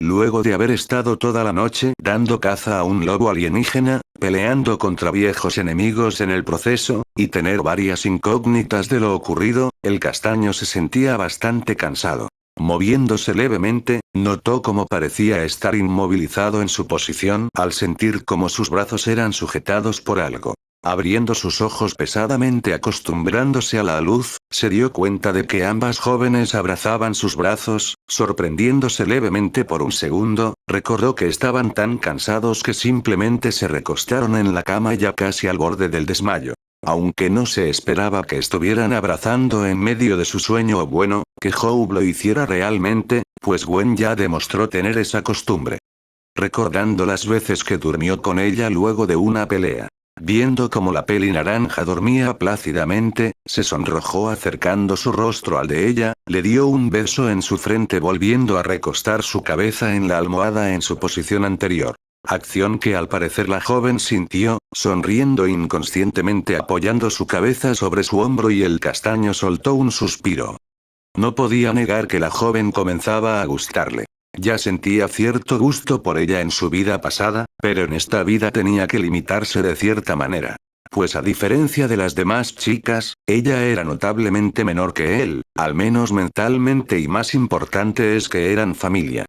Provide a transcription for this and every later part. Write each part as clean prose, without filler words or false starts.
Luego de haber estado toda la noche dando caza a un lobo alienígena, peleando contra viejos enemigos en el proceso, y tener varias incógnitas de lo ocurrido, el castaño se sentía bastante cansado. Moviéndose levemente, notó cómo parecía estar inmovilizado en su posición al sentir cómo sus brazos eran sujetados por algo. Abriendo sus ojos pesadamente acostumbrándose a la luz, se dio cuenta de que ambas jóvenes abrazaban sus brazos, sorprendiéndose levemente por un segundo, recordó que estaban tan cansados que simplemente se recostaron en la cama ya casi al borde del desmayo. Aunque no se esperaba que estuvieran abrazando en medio de su sueño o bueno, que Hope lo hiciera realmente, pues Gwen ya demostró tener esa costumbre. Recordando las veces que durmió con ella luego de una pelea. Viendo cómo la peli naranja dormía plácidamente, se sonrojó acercando su rostro al de ella, le dio un beso en su frente volviendo a recostar su cabeza en la almohada en su posición anterior. Acción que al parecer la joven sintió, sonriendo inconscientemente apoyando su cabeza sobre su hombro y el castaño soltó un suspiro. No podía negar que la joven comenzaba a gustarle. Ya sentía cierto gusto por ella en su vida pasada, pero en esta vida tenía que limitarse de cierta manera. Pues a diferencia de las demás chicas, ella era notablemente menor que él, al menos mentalmente y más importante es que eran familia.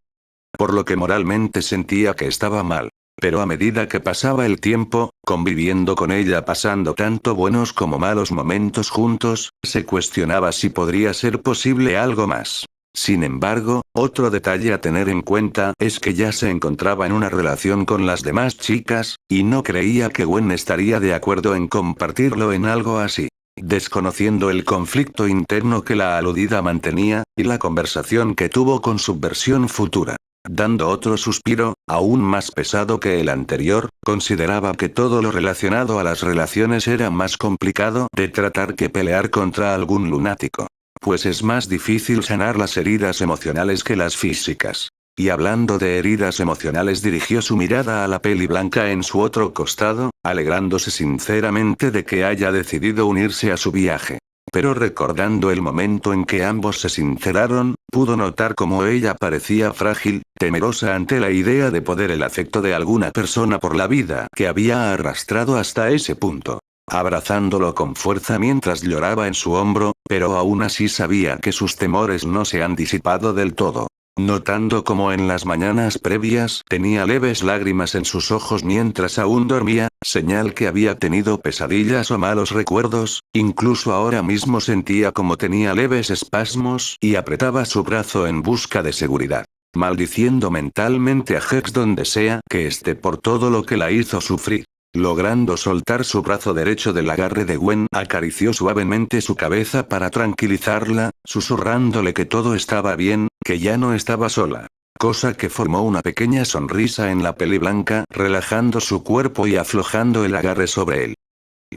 Por lo que moralmente sentía que estaba mal. Pero a medida que pasaba el tiempo, conviviendo con ella pasando tanto buenos como malos momentos juntos, se cuestionaba si podría ser posible algo más. Sin embargo, otro detalle a tener en cuenta es que ya se encontraba en una relación con las demás chicas, y no creía que Gwen estaría de acuerdo en compartirlo en algo así. Desconociendo el conflicto interno que la aludida mantenía, y la conversación que tuvo con su versión futura. Dando otro suspiro, aún más pesado que el anterior, consideraba que todo lo relacionado a las relaciones era más complicado de tratar que pelear contra algún lunático. Pues es más difícil sanar las heridas emocionales que las físicas. Y hablando de heridas emocionales dirigió su mirada a la peli blanca en su otro costado, alegrándose sinceramente de que haya decidido unirse a su viaje. Pero recordando el momento en que ambos se sinceraron, pudo notar cómo ella parecía frágil, temerosa ante la idea de poder el afecto de alguna persona por la vida que había arrastrado hasta ese punto. Abrazándolo con fuerza mientras lloraba en su hombro, pero aún así sabía que sus temores no se han disipado del todo. Notando como en las mañanas previas tenía leves lágrimas en sus ojos mientras aún dormía, señal que había tenido pesadillas o malos recuerdos, incluso ahora mismo sentía como tenía leves espasmos y apretaba su brazo en busca de seguridad. Maldiciendo mentalmente a Hex donde sea que esté por todo lo que la hizo sufrir. Logrando soltar su brazo derecho del agarre de Gwen, acarició suavemente su cabeza para tranquilizarla, susurrándole que todo estaba bien, que ya no estaba sola. Cosa que formó una pequeña sonrisa en la peli blanca, relajando su cuerpo y aflojando el agarre sobre él.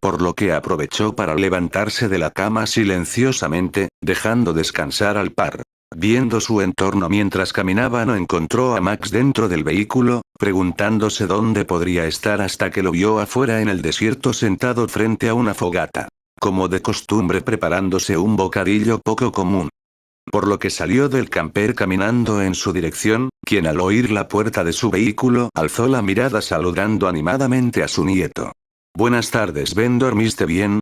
Por lo que aprovechó para levantarse de la cama silenciosamente, dejando descansar al par. Viendo su entorno mientras caminaba no encontró a Max dentro del vehículo, preguntándose dónde podría estar hasta que lo vio afuera en el desierto sentado frente a una fogata. Como de costumbre preparándose un bocadillo poco común. Por lo que salió del camper caminando en su dirección, quien al oír la puerta de su vehículo alzó la mirada saludando animadamente a su nieto. «Buenas tardes Ben, ¿dormiste bien?»,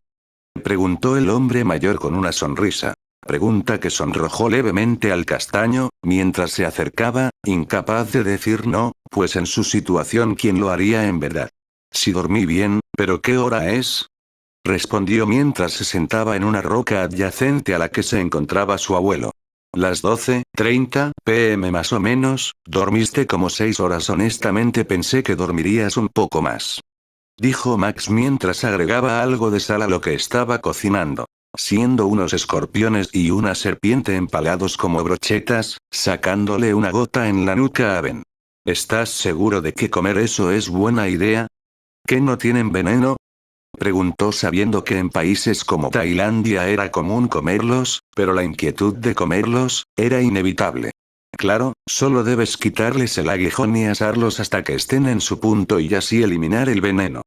preguntó el hombre mayor con una sonrisa. Pregunta que sonrojó levemente al castaño, mientras se acercaba, incapaz de decir no, pues en su situación ¿quién lo haría en verdad? «Sí dormí bien, pero ¿qué hora es?», respondió mientras se sentaba en una roca adyacente a la que se encontraba su abuelo. «Las 12:30 p.m. más o menos, dormiste como 6 horas. Honestamente pensé que dormirías un poco más», dijo Max mientras agregaba algo de sal a lo que estaba cocinando. Siendo unos escorpiones y una serpiente empalados como brochetas, sacándole una gota en la nuca a Ben. «¿Estás seguro de que comer eso es buena idea? ¿Que no tienen veneno?», preguntó sabiendo que en países como Tailandia era común comerlos, pero la inquietud de comerlos era inevitable. «Claro, solo debes quitarles el aguijón y asarlos hasta que estén en su punto y así eliminar el veneno»,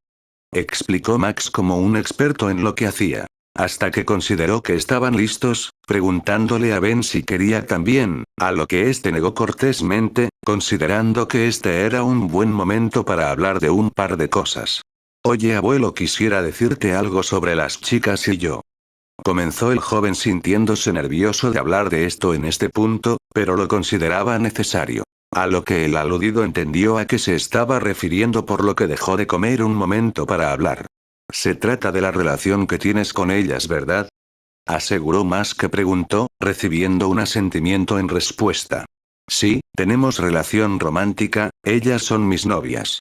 explicó Max como un experto en lo que hacía. Hasta que consideró que estaban listos, preguntándole a Ben si quería también, a lo que este negó cortésmente, considerando que este era un buen momento para hablar de un par de cosas. Oye abuelo, quisiera decirte algo sobre las chicas y yo. Comenzó el joven sintiéndose nervioso de hablar de esto en este punto, pero lo consideraba necesario. A lo que el aludido entendió a qué se estaba refiriendo, por lo que dejó de comer un momento para hablar. Se trata de la relación que tienes con ellas, ¿verdad? Aseguró Max, que preguntó, recibiendo un asentimiento en respuesta. Sí, tenemos relación romántica, ellas son mis novias.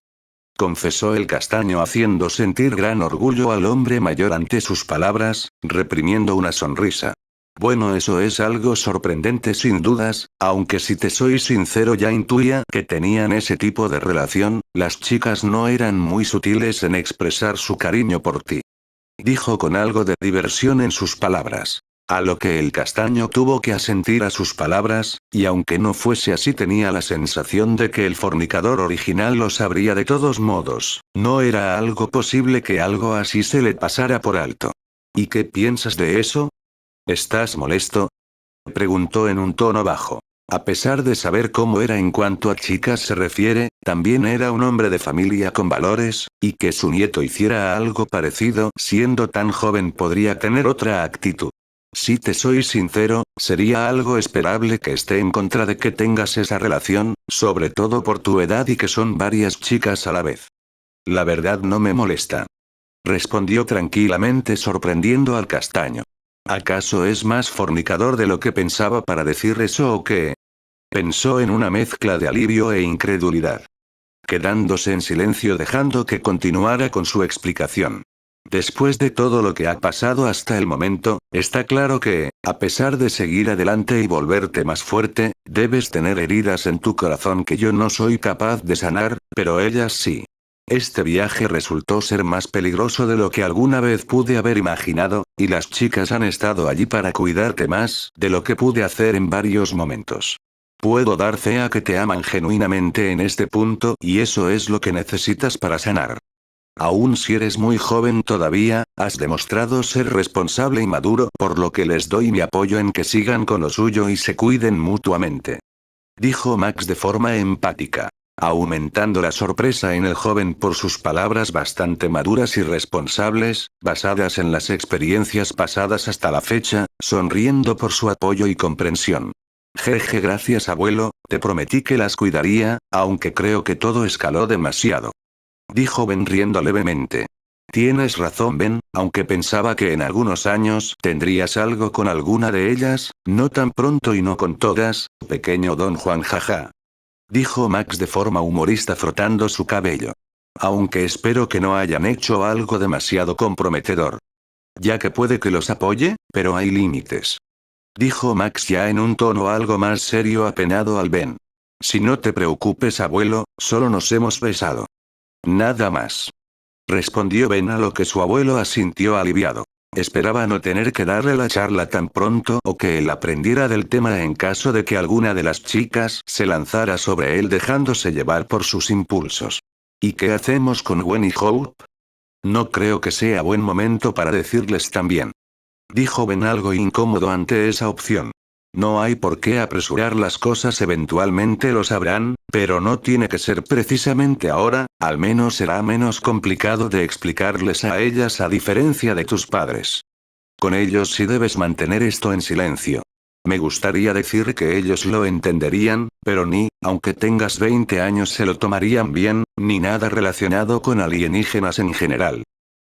Confesó el castaño, haciendo sentir gran orgullo al hombre mayor ante sus palabras, reprimiendo una sonrisa. Bueno, eso es algo sorprendente sin dudas, aunque si te soy sincero ya intuía que tenían ese tipo de relación, las chicas no eran muy sutiles en expresar su cariño por ti. Dijo con algo de diversión en sus palabras. A lo que el castaño tuvo que asentir a sus palabras, y aunque no fuese así tenía la sensación de que el fornicador original lo sabría de todos modos. No era algo posible que algo así se le pasara por alto. ¿Y qué piensas de eso? ¿Estás molesto? Preguntó en un tono bajo. A pesar de saber cómo era en cuanto a chicas se refiere, también era un hombre de familia con valores, y que su nieto hiciera algo parecido siendo tan joven podría tener otra actitud. Si te soy sincero, sería algo esperable que esté en contra de que tengas esa relación, sobre todo por tu edad y que son varias chicas a la vez. La verdad no me molesta. Respondió tranquilamente, sorprendiendo al castaño. ¿Acaso es más fornicador de lo que pensaba para decir eso o qué? Pensó en una mezcla de alivio e incredulidad. Quedándose en silencio, dejando que continuara con su explicación. Después de todo lo que ha pasado hasta el momento, está claro que, a pesar de seguir adelante y volverte más fuerte, debes tener heridas en tu corazón que yo no soy capaz de sanar, pero ellas sí. Este viaje resultó ser más peligroso de lo que alguna vez pude haber imaginado, y las chicas han estado allí para cuidarte más de lo que pude hacer en varios momentos. Puedo dar fe a que te aman genuinamente en este punto, y eso es lo que necesitas para sanar. Aún si eres muy joven todavía, has demostrado ser responsable y maduro, por lo que les doy mi apoyo en que sigan con lo suyo y se cuiden mutuamente. Dijo Max de forma empática, aumentando la sorpresa en el joven por sus palabras bastante maduras y responsables, basadas en las experiencias pasadas hasta la fecha, sonriendo por su apoyo y comprensión. Jeje, gracias abuelo, te prometí que las cuidaría, aunque creo que todo escaló demasiado. Dijo Ben riendo levemente. Tienes razón Ben, aunque pensaba que en algunos años tendrías algo con alguna de ellas, no tan pronto y no con todas, pequeño don Juan, jaja. Dijo Max de forma humorista, frotando su cabello. Aunque espero que no hayan hecho algo demasiado comprometedor. Ya que puede que los apoye, pero hay límites. Dijo Max ya en un tono algo más serio, apenado al Ben. Si no te preocupes abuelo, solo nos hemos besado. Nada más. Respondió Ben, a lo que su abuelo asintió aliviado. Esperaba no tener que darle la charla tan pronto o que él aprendiera del tema en caso de que alguna de las chicas se lanzara sobre él dejándose llevar por sus impulsos. ¿Y qué hacemos con Gwen y Hope? No creo que sea buen momento para decirles también. Dijo Ben algo incómodo ante esa opción. No hay por qué apresurar las cosas, eventualmente lo sabrán, pero no tiene que ser precisamente ahora, al menos será menos complicado de explicarles a ellas a diferencia de tus padres. Con ellos sí debes mantener esto en silencio. Me gustaría decir que ellos lo entenderían, pero ni, aunque tengas 20 años, se lo tomarían bien, ni nada relacionado con alienígenas en general.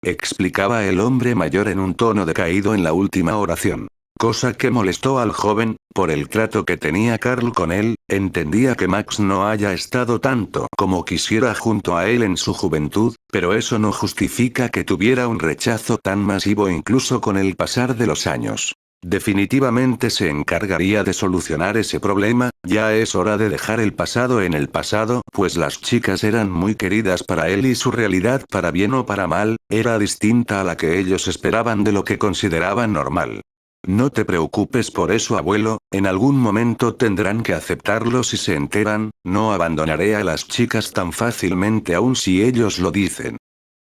Explicaba el hombre mayor en un tono decaído en la última oración. Cosa que molestó al joven, por el trato que tenía Carl con él, entendía que Max no haya estado tanto como quisiera junto a él en su juventud, pero eso no justifica que tuviera un rechazo tan masivo incluso con el pasar de los años. Definitivamente se encargaría de solucionar ese problema, ya es hora de dejar el pasado en el pasado, pues las chicas eran muy queridas para él y su realidad, para bien o para mal, era distinta a la que ellos esperaban de lo que consideraban normal. No te preocupes por eso abuelo, en algún momento tendrán que aceptarlo si se enteran, no abandonaré a las chicas tan fácilmente aun si ellos lo dicen.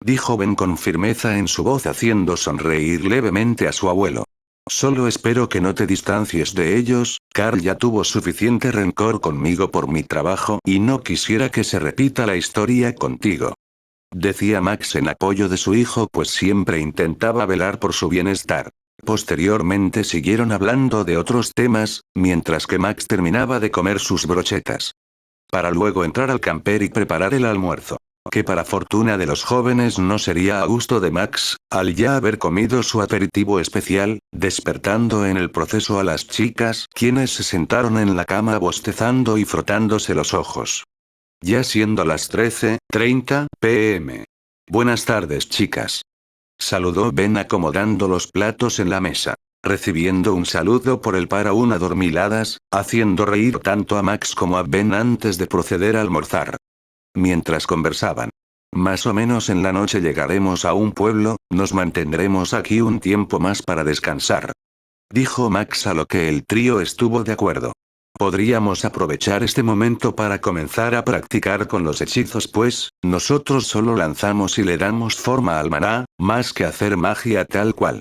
Dijo Ben con firmeza en su voz, haciendo sonreír levemente a su abuelo. Solo espero que no te distancies de ellos, Carl ya tuvo suficiente rencor conmigo por mi trabajo y no quisiera que se repita la historia contigo. Decía Max en apoyo de su hijo, pues siempre intentaba velar por su bienestar. Posteriormente siguieron hablando de otros temas, mientras que Max terminaba de comer sus brochetas. Para luego entrar al camper y preparar el almuerzo. Que para fortuna de los jóvenes no sería a gusto de Max, al ya haber comido su aperitivo especial, despertando en el proceso a las chicas, quienes se sentaron en la cama bostezando y frotándose los ojos. Ya siendo las 13:30 p.m. Buenas tardes, chicas. Saludó Ben acomodando los platos en la mesa. Recibiendo un saludo por el par aún adormiladas, haciendo reír tanto a Max como a Ben antes de proceder a almorzar. Mientras conversaban. Más o menos en la noche llegaremos a un pueblo, nos mantendremos aquí un tiempo más para descansar. Dijo Max, a lo que el trío estuvo de acuerdo. Podríamos aprovechar este momento para comenzar a practicar con los hechizos, pues, nosotros solo lanzamos y le damos forma al maná, más que hacer magia tal cual.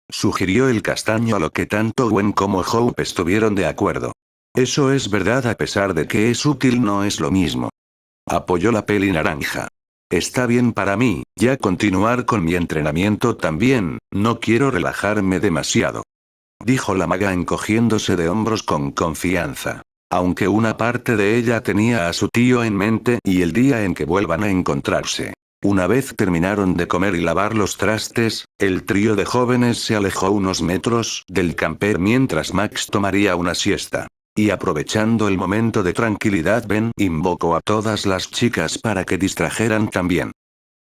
Sugirió el castaño, a lo que tanto Gwen como Hope estuvieron de acuerdo. Eso es verdad, a pesar de que es útil no es lo mismo. Apoyó la peli naranja. Está bien para mí, ya continuar con mi entrenamiento también, no quiero relajarme demasiado. Dijo la maga encogiéndose de hombros con confianza. Aunque una parte de ella tenía a su tío en mente y el día en que vuelvan a encontrarse. Una vez terminaron de comer y lavar los trastes, el trío de jóvenes se alejó unos metros del camper mientras Max tomaría una siesta. Y aprovechando el momento de tranquilidad, Ben invocó a todas las chicas para que distrajeran también.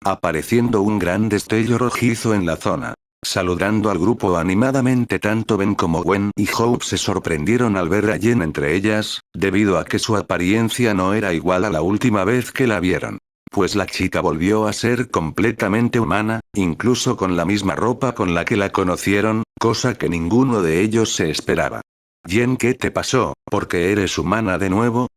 Apareciendo un gran destello rojizo en la zona. Saludando al grupo animadamente, tanto Ben como Gwen y Hope se sorprendieron al ver a Jen entre ellas, debido a que su apariencia no era igual a la última vez que la vieron. Pues la chica volvió a ser completamente humana, incluso con la misma ropa con la que la conocieron, cosa que ninguno de ellos se esperaba. Jen, ¿qué te pasó? ¿Por qué eres humana de nuevo?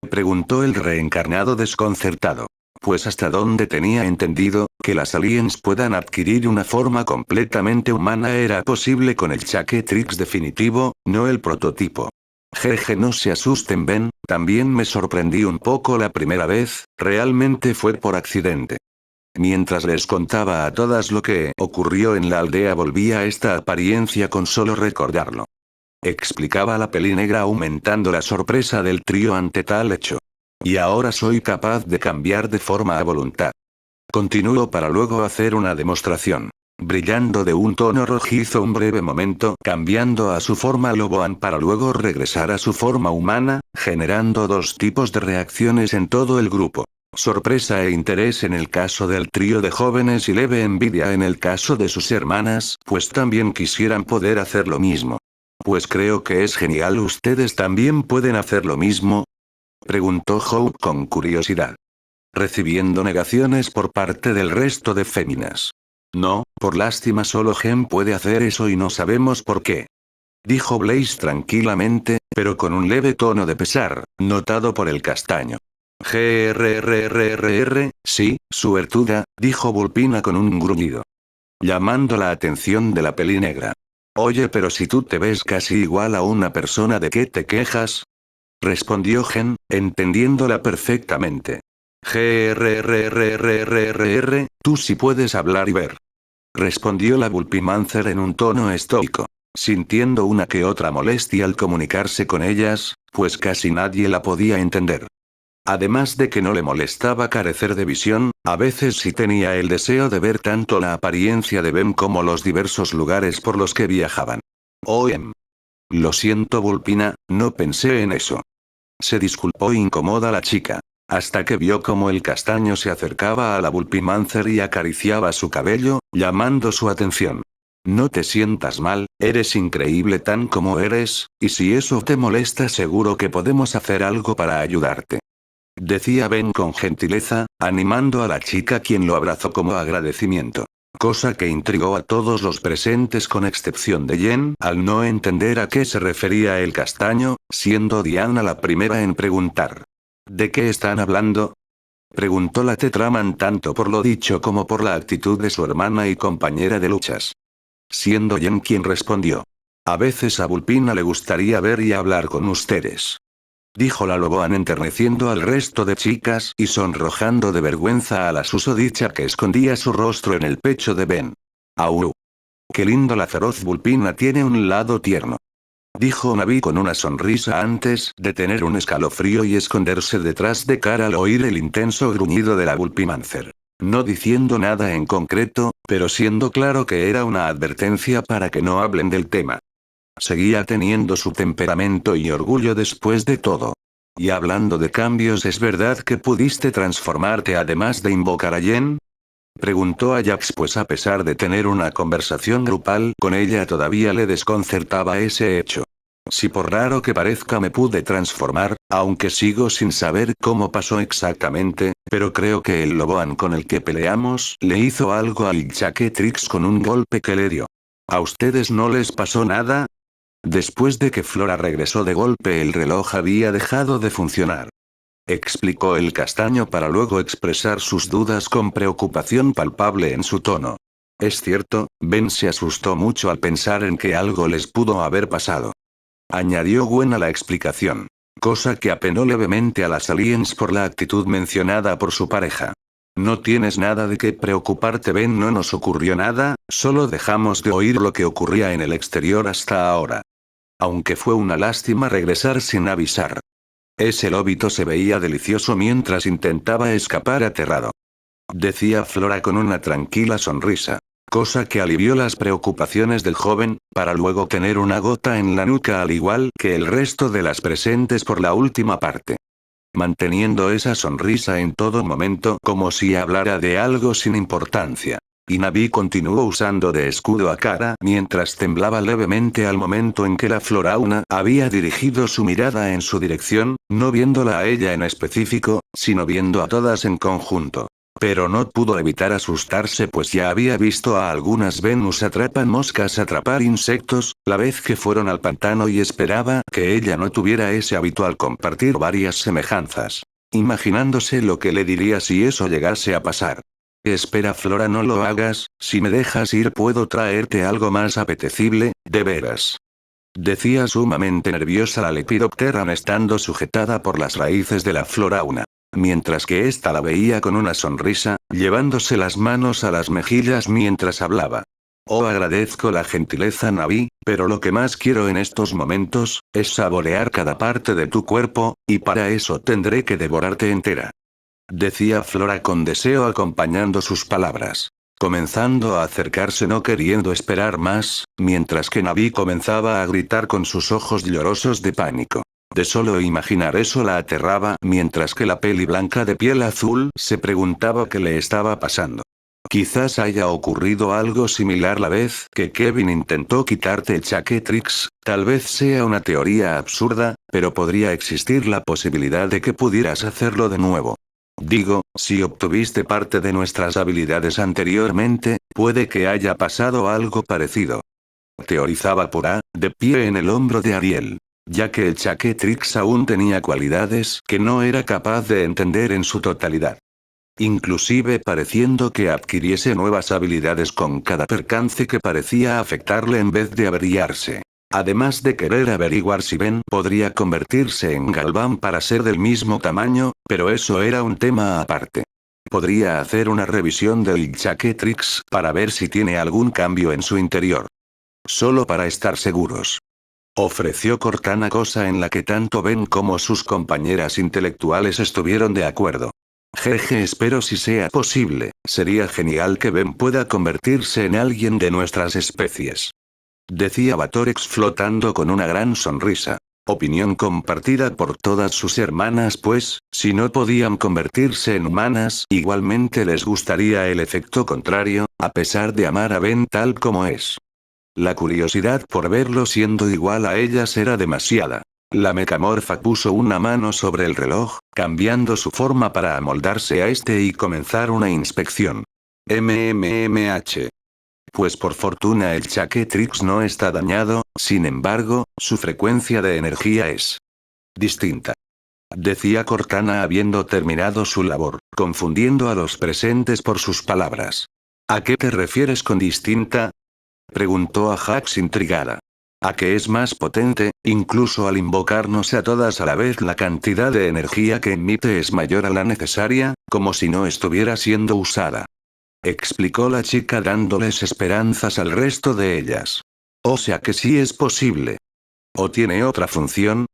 Preguntó el reencarnado desconcertado. Pues hasta donde tenía entendido, que las aliens puedan adquirir una forma completamente humana era posible con el Chaketrix definitivo, no el prototipo. Jeje, no se asusten, Ben, también me sorprendí un poco la primera vez, realmente fue por accidente. Mientras les contaba a todas lo que ocurrió en la aldea, volvía a esta apariencia con solo recordarlo. Explicaba la peli negra, aumentando la sorpresa del trío ante tal hecho. Y ahora soy capaz de cambiar de forma a voluntad. Continuó para luego hacer una demostración. Brillando de un tono rojizo un breve momento, cambiando a su forma loboan para luego regresar a su forma humana, generando dos tipos de reacciones en todo el grupo. Sorpresa e interés en el caso del trío de jóvenes y leve envidia en el caso de sus hermanas, pues también quisieran poder hacer lo mismo. Pues creo que es genial. ¿Ustedes también pueden hacer lo mismo? Preguntó Hope con curiosidad. Recibiendo negaciones por parte del resto de féminas. No, por lástima, solo Jen puede hacer eso y no sabemos por qué. Dijo Blaze tranquilamente, pero con un leve tono de pesar, notado por el castaño. Sí, suertuda, dijo Vulpina con un gruñido. Llamando la atención de la peli negra. Oye, pero si tú te ves casi igual a una persona, ¿de qué te quejas? Respondió Jen, entendiéndola perfectamente. Tú sí puedes hablar y ver. Respondió la Vulpimancer en un tono estoico. Sintiendo una que otra molestia al comunicarse con ellas, pues casi nadie la podía entender. Además de que no le molestaba carecer de visión, a veces sí tenía el deseo de ver tanto la apariencia de Ben como los diversos lugares por los que viajaban. Lo siento, Vulpina, no pensé en eso. Se disculpó incómoda la chica. Hasta que vio cómo el castaño se acercaba a la Vulpimancer y acariciaba su cabello, llamando su atención. No te sientas mal, eres increíble tan como eres, y si eso te molesta seguro que podemos hacer algo para ayudarte. Decía Ben con gentileza, animando a la chica, quien lo abrazó como agradecimiento. Cosa que intrigó a todos los presentes con excepción de Jen, al no entender a qué se refería el castaño, siendo Diana la primera en preguntar. ¿De qué están hablando? Preguntó la Tetraman, tanto por lo dicho como por la actitud de su hermana y compañera de luchas. Siendo Jen quien respondió. A veces a Vulpina le gustaría ver y hablar con ustedes. Dijo la Loboan enterneciendo al resto de chicas y sonrojando de vergüenza a la susodicha que escondía su rostro en el pecho de Ben. Au. Qué lindo la feroz Vulpina tiene un lado tierno. Dijo Navi con una sonrisa antes de tener un escalofrío y esconderse detrás de Cara al oír el intenso gruñido de la Vulpimancer. No diciendo nada en concreto, pero siendo claro que era una advertencia para que no hablen del tema. Seguía teniendo su temperamento y orgullo después de todo. Y hablando de cambios, ¿es verdad que pudiste transformarte además de invocar a Jen? Preguntó Ajax, pues a pesar de tener una conversación grupal con ella todavía le desconcertaba ese hecho. Si por raro que parezca me pude transformar, aunque sigo sin saber cómo pasó exactamente, pero creo que el Loboan con el que peleamos le hizo algo al Chaquetrix con un golpe que le dio. ¿A ustedes no les pasó nada? Después de que Flora regresó de golpe el reloj había dejado de funcionar. Explicó el castaño para luego expresar sus dudas con preocupación palpable en su tono. Es cierto, Ben se asustó mucho al pensar en que algo les pudo haber pasado. Añadió Gwen a la explicación. Cosa que apenó levemente a las aliens por la actitud mencionada por su pareja. No tienes nada de qué preocuparte, Ben, no nos ocurrió nada, solo dejamos de oír lo que ocurría en el exterior hasta ahora. Aunque fue una lástima regresar sin avisar. Ese lobito se veía delicioso mientras intentaba escapar aterrado. Decía Flora con una tranquila sonrisa. Cosa que alivió las preocupaciones del joven, para luego tener una gota en la nuca al igual que el resto de las presentes por la última parte. Manteniendo esa sonrisa en todo momento como si hablara de algo sin importancia. Y Navi continuó usando de escudo a Cara mientras temblaba levemente al momento en que la Florauna había dirigido su mirada en su dirección, no viéndola a ella en específico, sino viendo a todas en conjunto. Pero no pudo evitar asustarse pues ya había visto a algunas Venus atrapan moscas atrapar insectos, la vez que fueron al pantano y esperaba que ella no tuviera ese habitual compartir varias semejanzas. Imaginándose lo que le diría si eso llegase a pasar. Espera Flora, no lo hagas, si me dejas ir puedo traerte algo más apetecible, de veras. Decía sumamente nerviosa la Lepidopteran estando sujetada por las raíces de la Florauna. Mientras que ésta la veía con una sonrisa, llevándose las manos a las mejillas mientras hablaba. Oh, agradezco la gentileza, Navi, pero lo que más quiero en estos momentos, es saborear cada parte de tu cuerpo, y para eso tendré que devorarte entera. Decía Flora con deseo acompañando sus palabras. Comenzando a acercarse no queriendo esperar más, mientras que Navi comenzaba a gritar con sus ojos llorosos de pánico. De solo imaginar eso la aterraba, mientras que la peli blanca de piel azul se preguntaba qué le estaba pasando. Quizás haya ocurrido algo similar la vez que Kevin intentó quitarte el Chaquetrix, tal vez sea una teoría absurda, pero podría existir la posibilidad de que pudieras hacerlo de nuevo. Digo, si obtuviste parte de nuestras habilidades anteriormente, puede que haya pasado algo parecido. Teorizaba por A, de pie en el hombro de Ariel. Ya que el Chaquetrix aún tenía cualidades que no era capaz de entender en su totalidad. Inclusive pareciendo que adquiriese nuevas habilidades con cada percance que parecía afectarle en vez de averiarse. Además de querer averiguar si Ben podría convertirse en Galván para ser del mismo tamaño, pero eso era un tema aparte. Podría hacer una revisión del Chaquetrix para ver si tiene algún cambio en su interior. Solo para estar seguros. Ofreció Cortana, cosa en la que tanto Ben como sus compañeras intelectuales estuvieron de acuerdo. Jeje, espero si sea posible, sería genial que Ben pueda convertirse en alguien de nuestras especies. Decía Batorex flotando con una gran sonrisa. Opinión compartida por todas sus hermanas pues, si no podían convertirse en humanas, igualmente les gustaría el efecto contrario, a pesar de amar a Ben tal como es. La curiosidad por verlo siendo igual a ellas era demasiada. La mecamorfa puso una mano sobre el reloj, cambiando su forma para amoldarse a este y comenzar una inspección. MMMH. Pues por fortuna el Chaquetrix no está dañado, sin embargo, su frecuencia de energía es distinta. Decía Cortana habiendo terminado su labor, confundiendo a los presentes por sus palabras. ¿A qué te refieres con distinta? Preguntó Ajax intrigada. ¿A qué es más potente? Incluso al invocarnos a todas a la vez, la cantidad de energía que emite es mayor a la necesaria, como si no estuviera siendo usada. Explicó la chica dándoles esperanzas al resto de ellas. O sea que sí es posible. ¿O tiene otra función?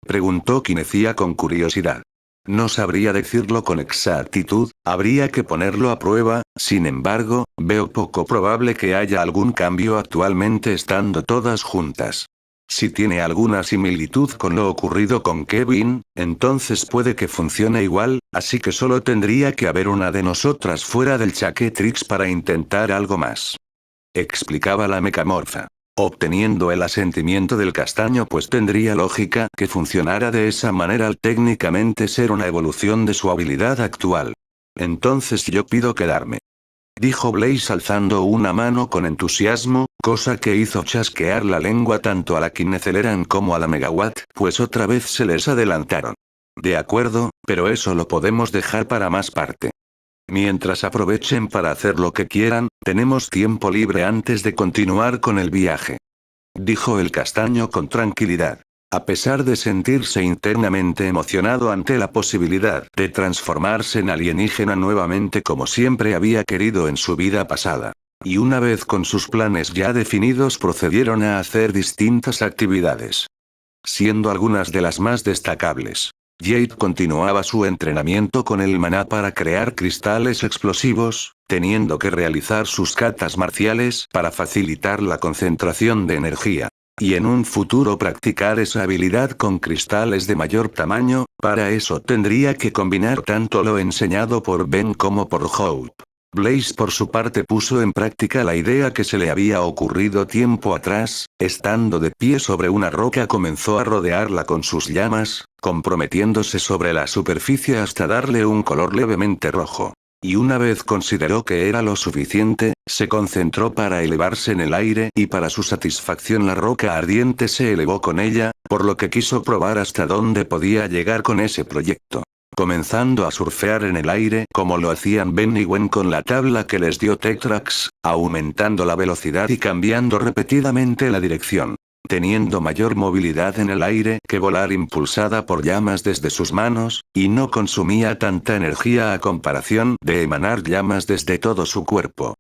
Preguntó Kinecia con curiosidad. No sabría decirlo con exactitud, habría que ponerlo a prueba, sin embargo, veo poco probable que haya algún cambio actualmente estando todas juntas. Si tiene alguna similitud con lo ocurrido con Kevin, entonces puede que funcione igual, así que solo tendría que haber una de nosotras fuera del Chaquetrix para intentar algo más. Explicaba la mecamorfa. Obteniendo el asentimiento del castaño, pues tendría lógica que funcionara de esa manera al técnicamente ser una evolución de su habilidad actual. Entonces yo pido quedarme. Dijo Blaze alzando una mano con entusiasmo, cosa que hizo chasquear la lengua tanto a la Kineceleran como a la Megawatt, pues otra vez se les adelantaron. De acuerdo, pero eso lo podemos dejar para más parte. Mientras aprovechen para hacer lo que quieran, tenemos tiempo libre antes de continuar con el viaje. Dijo el castaño con tranquilidad. A pesar de sentirse internamente emocionado ante la posibilidad de transformarse en alienígena nuevamente como siempre había querido en su vida pasada. Y una vez con sus planes ya definidos procedieron a hacer distintas actividades. Siendo algunas de las más destacables. Jade continuaba su entrenamiento con el maná para crear cristales explosivos, teniendo que realizar sus katas marciales para facilitar la concentración de energía. Y en un futuro practicar esa habilidad con cristales de mayor tamaño, para eso tendría que combinar tanto lo enseñado por Ben como por Hope. Blaze por su parte puso en práctica la idea que se le había ocurrido tiempo atrás, estando de pie sobre una roca comenzó a rodearla con sus llamas, comprometiéndose sobre la superficie hasta darle un color levemente rojo. Y una vez consideró que era lo suficiente, se concentró para elevarse en el aire y para su satisfacción la roca ardiente se elevó con ella, por lo que quiso probar hasta dónde podía llegar con ese proyecto. Comenzando a surfear en el aire como lo hacían Ben y Gwen con la tabla que les dio Tetrax, aumentando la velocidad y cambiando repetidamente la dirección. Teniendo mayor movilidad en el aire que volar impulsada por llamas desde sus manos, y no consumía tanta energía a comparación de emanar llamas desde todo su cuerpo.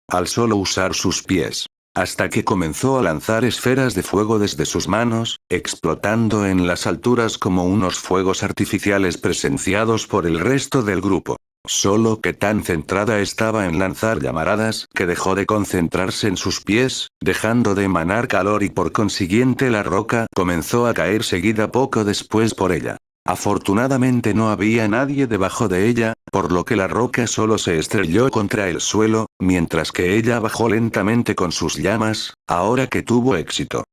Al solo usar sus pies. Hasta que comenzó a lanzar esferas de fuego desde sus manos, explotando en las alturas como unos fuegos artificiales presenciados por el resto del grupo. Solo que tan centrada estaba en lanzar llamaradas que dejó de concentrarse en sus pies, dejando de emanar calor y por consiguiente la roca comenzó a caer seguida poco después por ella. Afortunadamente no había nadie debajo de ella, por lo que la roca solo se estrelló contra el suelo, mientras que ella bajó lentamente con sus llamas, ahora que tuvo éxito.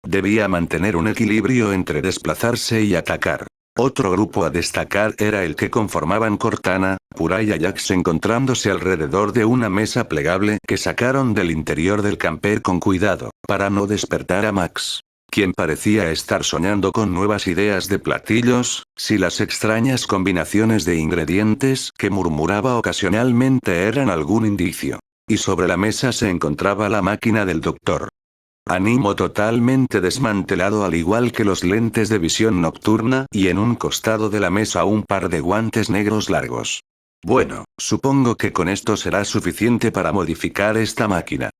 Debía mantener un equilibrio entre desplazarse y atacar. Otro grupo a destacar era el que conformaban Cortana, Puray y Ajax encontrándose alrededor de una mesa plegable que sacaron del interior del camper con cuidado, para no despertar a Max, quien parecía estar soñando con nuevas ideas de platillos, si las extrañas combinaciones de ingredientes que murmuraba ocasionalmente eran algún indicio. Y sobre la mesa se encontraba la máquina del doctor. Animo totalmente desmantelado al igual que los lentes de visión nocturna y en un costado de la mesa un par de guantes negros largos. Bueno, supongo que con esto será suficiente para modificar esta máquina.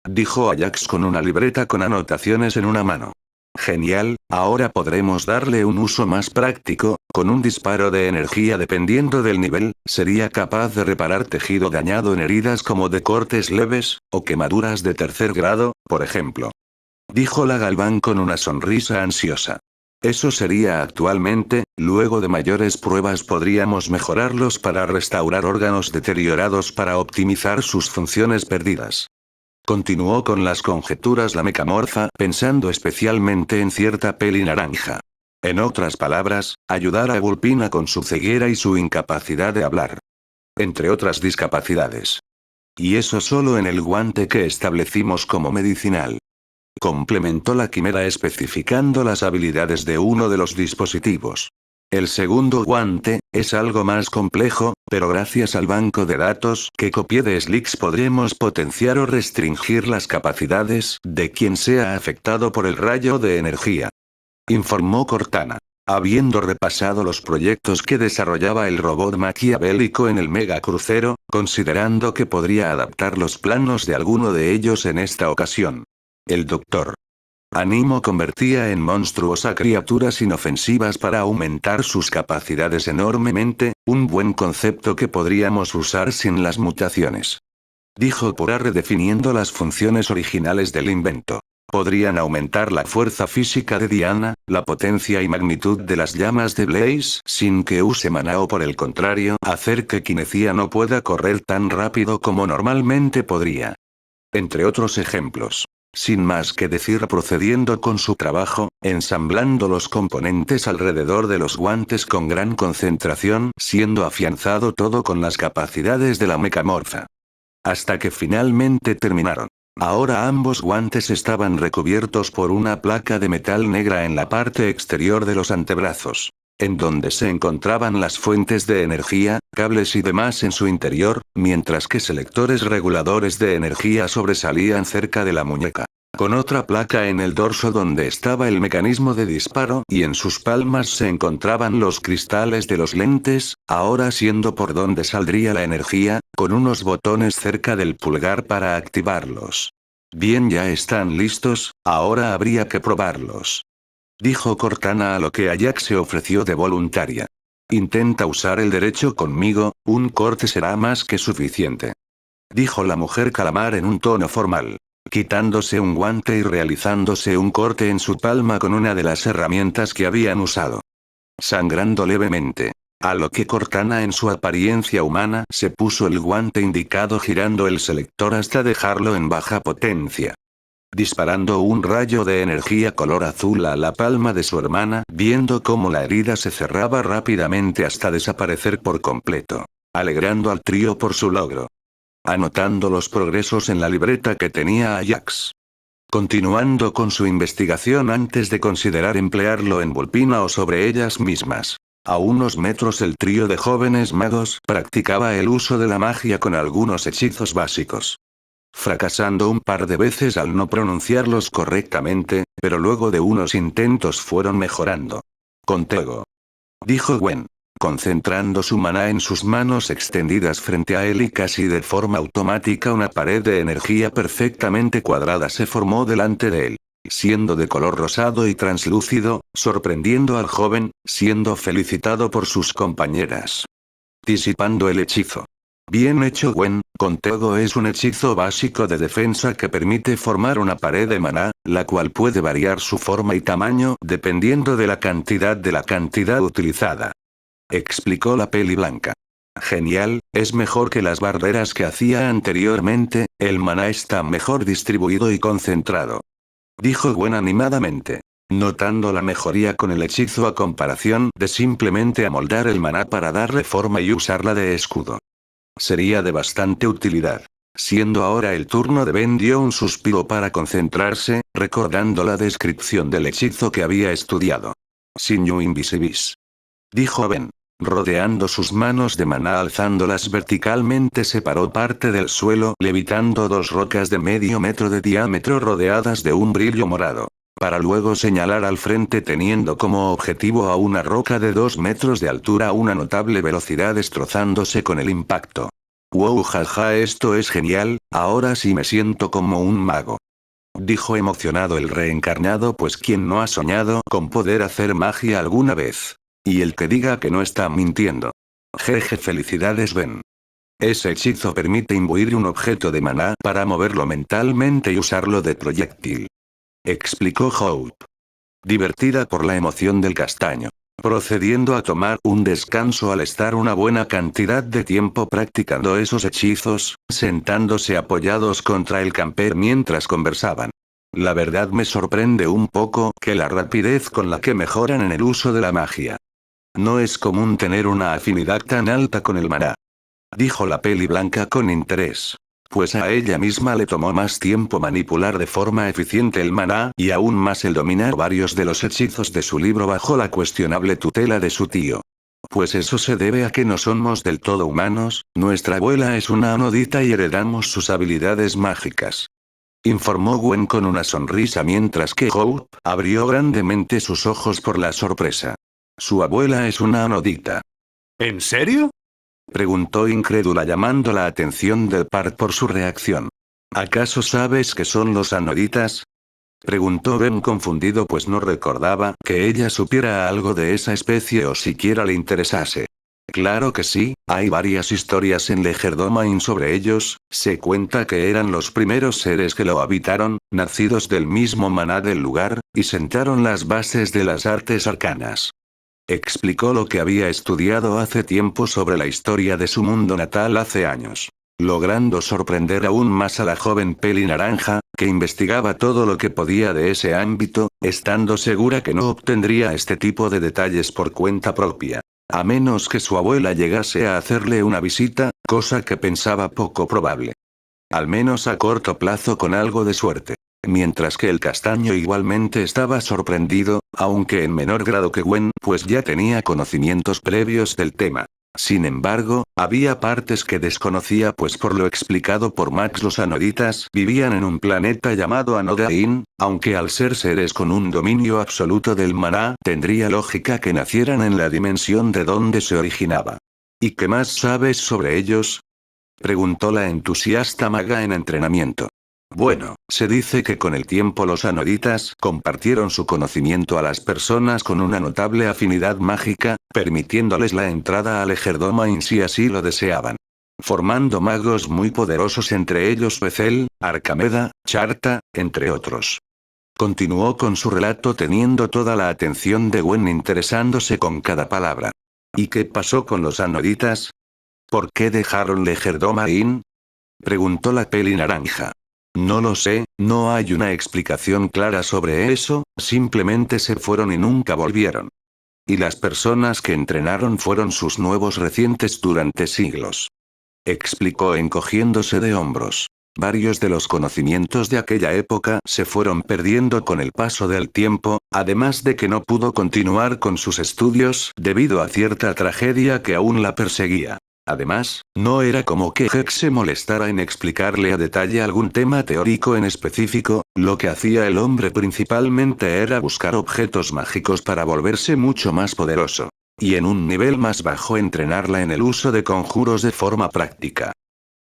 Dijo Ajax con una libreta con anotaciones en una mano. Genial, ahora podremos darle un uso más práctico, con un disparo de energía dependiendo del nivel, sería capaz de reparar tejido dañado en heridas como de cortes leves, o quemaduras de tercer grado, por ejemplo. Dijo la Galván con una sonrisa ansiosa. Eso sería actualmente, luego de mayores pruebas podríamos mejorarlos para restaurar órganos deteriorados para optimizar sus funciones perdidas. Continuó con las conjeturas la mecamorfa pensando especialmente en cierta peli naranja. En otras palabras, ayudar a Vulpina con su ceguera y su incapacidad de hablar. Entre otras discapacidades. Y eso solo en el guante que establecimos como medicinal. Complementó la quimera especificando las habilidades de uno de los dispositivos. El segundo guante, es algo más complejo, pero gracias al banco de datos que copié de Slicks podremos potenciar o restringir las capacidades de quien sea afectado por el rayo de energía. Informó Cortana. Habiendo repasado los proyectos que desarrollaba el robot maquiavélico en el megacrucero, considerando que podría adaptar los planos de alguno de ellos en esta ocasión. El Dr. Animo convertía en monstruos a criaturas inofensivas para aumentar sus capacidades enormemente, un buen concepto que podríamos usar sin las mutaciones. Dijo Pora redefiniendo las funciones originales del invento. Podrían aumentar la fuerza física de Diana, la potencia y magnitud de las llamas de Blaze sin que use maná o por el contrario, hacer que Kinecia no pueda correr tan rápido como normalmente podría. Entre otros ejemplos. Sin más que decir procediendo con su trabajo, ensamblando los componentes alrededor de los guantes con gran concentración, siendo afianzado todo con las capacidades de la mecamorfa. Hasta que finalmente terminaron. Ahora ambos guantes estaban recubiertos por una placa de metal negra en la parte exterior de los antebrazos, en donde se encontraban las fuentes de energía, cables y demás en su interior, mientras que selectores reguladores de energía sobresalían cerca de la muñeca. Con otra placa en el dorso donde estaba el mecanismo de disparo y en sus palmas se encontraban los cristales de los lentes, ahora siendo por donde saldría la energía, con unos botones cerca del pulgar para activarlos. Bien, ya están listos, ahora habría que probarlos. Dijo Cortana a lo que Ajax se ofreció de voluntaria. Intenta usar el derecho conmigo, un corte será más que suficiente. Dijo la mujer calamar en un tono formal. Quitándose un guante y realizándose un corte en su palma con una de las herramientas que habían usado. Sangrando levemente. A lo que Cortana en su apariencia humana se puso el guante indicado girando el selector hasta dejarlo en baja potencia. Disparando un rayo de energía color azul a la palma de su hermana, viendo cómo la herida se cerraba rápidamente hasta desaparecer por completo. Alegrando al trío por su logro. Anotando los progresos en la libreta que tenía Ajax. Continuando con su investigación antes de considerar emplearlo en Vulpina o sobre ellas mismas. A unos metros el trío de jóvenes magos practicaba el uso de la magia con algunos hechizos básicos. Fracasando un par de veces al no pronunciarlos correctamente, pero luego de unos intentos fueron mejorando. Contego. Dijo Gwen. Concentrando su maná en sus manos extendidas frente a él y casi de forma automática una pared de energía perfectamente cuadrada se formó delante de él. Siendo de color rosado y translúcido, sorprendiendo al joven, siendo felicitado por sus compañeras. Disipando el hechizo. Bien hecho Gwen, Contego es un hechizo básico de defensa que permite formar una pared de maná, la cual puede variar su forma y tamaño dependiendo de la cantidad utilizada. Explicó la peli blanca. Genial, es mejor que las barreras que hacía anteriormente, el maná está mejor distribuido y concentrado. Dijo Gwen animadamente. Notando la mejoría con el hechizo a comparación de simplemente amoldar el maná para darle forma y usarla de escudo. Sería de bastante utilidad. Siendo ahora el turno de Ben dio un suspiro para concentrarse, recordando la descripción del hechizo que había estudiado. Signum Invisivis. Dijo Ben. Rodeando sus manos de maná alzándolas verticalmente separó parte del suelo levitando dos rocas de medio metro de diámetro rodeadas de un brillo morado. Para luego señalar al frente teniendo como objetivo a una roca de 2 metros de altura a una notable velocidad destrozándose con el impacto. Wow, jaja, esto es genial, ahora sí me siento como un mago. Dijo emocionado el reencarnado, pues ¿quién no ha soñado con poder hacer magia alguna vez? Y el que diga que no está mintiendo. Jeje, felicidades Ben. Ese hechizo permite imbuir un objeto de maná para moverlo mentalmente y usarlo de proyectil. Explicó Hope. Divertida por la emoción del castaño. Procediendo a tomar un descanso al estar una buena cantidad de tiempo practicando esos hechizos, sentándose apoyados contra el camper mientras conversaban. La verdad me sorprende un poco que la rapidez con la que mejoran en el uso de la magia. No es común tener una afinidad tan alta con el maná. Dijo la peli blanca con interés. Pues a ella misma le tomó más tiempo manipular de forma eficiente el maná y aún más el dominar varios de los hechizos de su libro bajo la cuestionable tutela de su tío. Pues eso se debe a que no somos del todo humanos, nuestra abuela es una anodita y heredamos sus habilidades mágicas. Informó Gwen con una sonrisa mientras que Hope abrió grandemente sus ojos por la sorpresa. Su abuela es una anodita. ¿En serio? Preguntó incrédula llamando la atención del par por su reacción. ¿Acaso sabes qué son los anoditas? Preguntó Ben confundido pues no recordaba que ella supiera algo de esa especie o siquiera le interesase. Claro que sí, hay varias historias en Legerdemain sobre ellos, se cuenta que eran los primeros seres que lo habitaron, nacidos del mismo maná del lugar, y sentaron las bases de las artes arcanas. Explicó lo que había estudiado hace tiempo sobre la historia de su mundo natal hace años. Logrando sorprender aún más a la joven peli naranja, que investigaba todo lo que podía de ese ámbito, estando segura que no obtendría este tipo de detalles por cuenta propia. A menos que su abuela llegase a hacerle una visita, cosa que pensaba poco probable. Al menos a corto plazo con algo de suerte. Mientras que el castaño igualmente estaba sorprendido, aunque en menor grado que Gwen, pues ya tenía conocimientos previos del tema. Sin embargo, había partes que desconocía pues por lo explicado por Max los anoditas vivían en un planeta llamado Anodain, aunque al ser seres con un dominio absoluto del maná, tendría lógica que nacieran en la dimensión de donde se originaba. ¿Y qué más sabes sobre ellos? Preguntó la entusiasta maga en entrenamiento. Bueno, se dice que con el tiempo los anoditas compartieron su conocimiento a las personas con una notable afinidad mágica, permitiéndoles la entrada al Legerdemain si así lo deseaban. Formando magos muy poderosos entre ellos Bethel, Arcameda, Charta, entre otros. Continuó con su relato teniendo toda la atención de Gwen interesándose con cada palabra. ¿Y qué pasó con los anoditas? ¿Por qué dejaron Legerdemain? Preguntó la peli naranja. No lo sé, no hay una explicación clara sobre eso, simplemente se fueron y nunca volvieron. Y las personas que entrenaron fueron sus nuevos recientes durante siglos. Explicó encogiéndose de hombros. Varios de los conocimientos de aquella época se fueron perdiendo con el paso del tiempo, además de que no pudo continuar con sus estudios debido a cierta tragedia que aún la perseguía. Además, no era como que Hex se molestara en explicarle a detalle algún tema teórico en específico, lo que hacía el hombre principalmente era buscar objetos mágicos para volverse mucho más poderoso. Y en un nivel más bajo entrenarla en el uso de conjuros de forma práctica.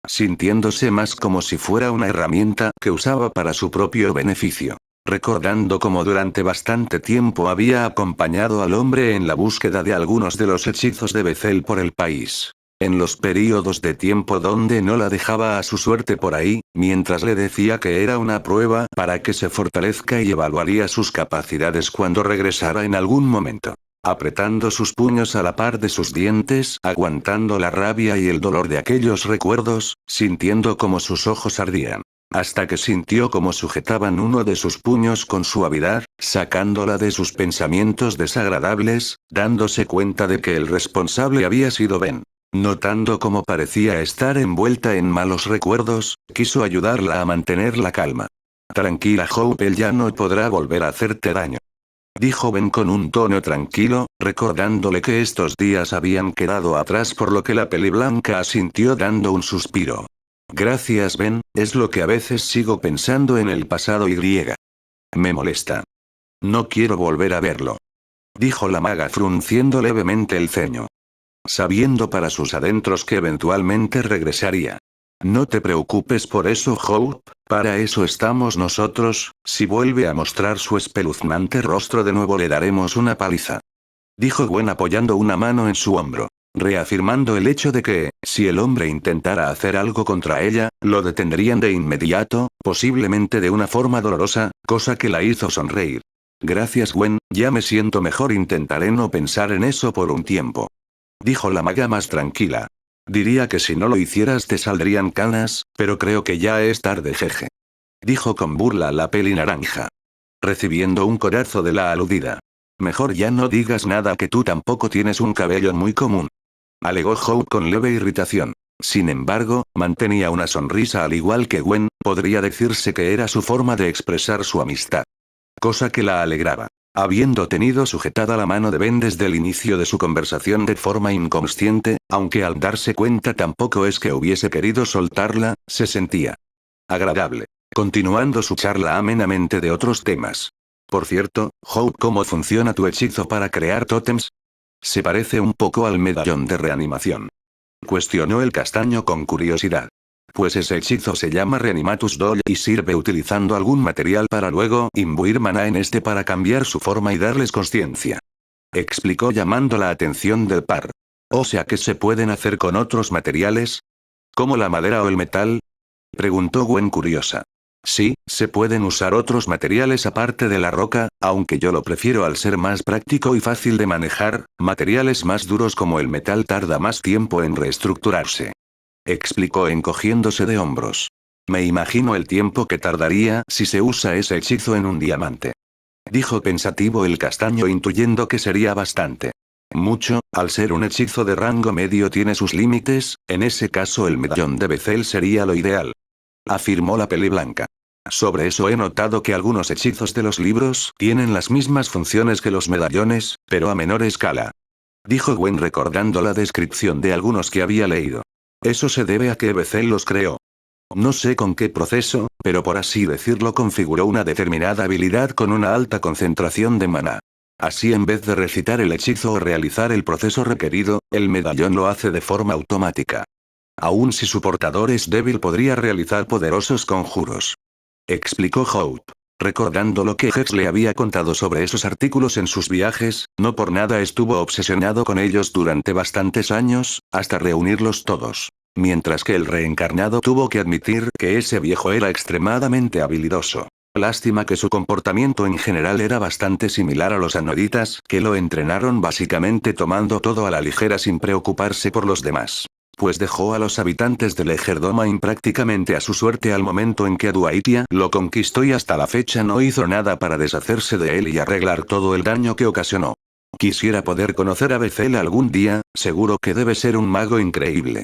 Sintiéndose más como si fuera una herramienta que usaba para su propio beneficio. Recordando cómo durante bastante tiempo había acompañado al hombre en la búsqueda de algunos de los hechizos de Bethel por el país. En los períodos de tiempo donde no la dejaba a su suerte por ahí, mientras le decía que era una prueba para que se fortalezca y evaluaría sus capacidades cuando regresara en algún momento. Apretando sus puños a la par de sus dientes, aguantando la rabia y el dolor de aquellos recuerdos, sintiendo como sus ojos ardían. Hasta que sintió como sujetaban uno de sus puños con suavidad, sacándola de sus pensamientos desagradables, dándose cuenta de que el responsable había sido Ben. Notando cómo parecía estar envuelta en malos recuerdos, quiso ayudarla a mantener la calma. Tranquila Hope, él ya no podrá volver a hacerte daño. Dijo Ben con un tono tranquilo, recordándole que estos días habían quedado atrás por lo que la peli blanca asintió dando un suspiro. Gracias Ben, es lo que a veces sigo pensando en el pasado y. Me molesta. No quiero volver a verlo. Dijo la maga frunciendo levemente el ceño. Sabiendo para sus adentros que eventualmente regresaría. No te preocupes por eso Hope, para eso estamos nosotros, si vuelve a mostrar su espeluznante rostro de nuevo le daremos una paliza. Dijo Gwen apoyando una mano en su hombro. Reafirmando el hecho de que, si el hombre intentara hacer algo contra ella, lo detendrían de inmediato, posiblemente de una forma dolorosa, cosa que la hizo sonreír. Gracias Gwen, ya me siento mejor, intentaré no pensar en eso por un tiempo. Dijo la maga más tranquila. Diría que si no lo hicieras te saldrían canas, pero creo que ya es tarde jeje. Dijo con burla la peli naranja. Recibiendo un codazo de la aludida. Mejor ya no digas nada que tú tampoco tienes un cabello muy común. Alegó Hope con leve irritación. Sin embargo, mantenía una sonrisa al igual que Gwen, podría decirse que era su forma de expresar su amistad. Cosa que la alegraba. Habiendo tenido sujetada la mano de Ben desde el inicio de su conversación de forma inconsciente, aunque al darse cuenta tampoco es que hubiese querido soltarla, se sentía agradable. Continuando su charla amenamente de otros temas. Por cierto, Hope, ¿cómo funciona tu hechizo para crear tótems? Se parece un poco al medallón de reanimación. Cuestionó el castaño con curiosidad. Pues ese hechizo se llama Reanimatus Doll y sirve utilizando algún material para luego imbuir maná en este para cambiar su forma y darles consciencia. Explicó llamando la atención del par. O sea que se pueden hacer con otros materiales. ¿Como la madera o el metal? Preguntó Gwen curiosa. Sí, se pueden usar otros materiales aparte de la roca, aunque yo lo prefiero al ser más práctico y fácil de manejar, materiales más duros como el metal tarda más tiempo en reestructurarse. Explicó encogiéndose de hombros. Me imagino el tiempo que tardaría si se usa ese hechizo en un diamante. Dijo pensativo el castaño intuyendo que sería bastante. Mucho, al ser un hechizo de rango medio tiene sus límites, en ese caso el medallón de Bethel sería lo ideal. Afirmó la peli blanca. Sobre eso he notado que algunos hechizos de los libros tienen las mismas funciones que los medallones, pero a menor escala. Dijo Gwen recordando la descripción de algunos que había leído. Eso se debe a que Bethel los creó. No sé con qué proceso, pero por así decirlo configuró una determinada habilidad con una alta concentración de maná. Así en vez de recitar el hechizo o realizar el proceso requerido, el medallón lo hace de forma automática. Aun si su portador es débil podría realizar poderosos conjuros. Explicó Hope. Recordando lo que Hex le había contado sobre esos artículos en sus viajes, no por nada estuvo obsesionado con ellos durante bastantes años, hasta reunirlos todos. Mientras que el reencarnado tuvo que admitir que ese viejo era extremadamente habilidoso. Lástima que su comportamiento en general era bastante similar a los anoditas, que lo entrenaron básicamente tomando todo a la ligera sin preocuparse por los demás. Pues dejó a los habitantes de Legerdomain prácticamente a su suerte al momento en que Aduaitia lo conquistó y hasta la fecha no hizo nada para deshacerse de él y arreglar todo el daño que ocasionó. Quisiera poder conocer a Bethel algún día, seguro que debe ser un mago increíble.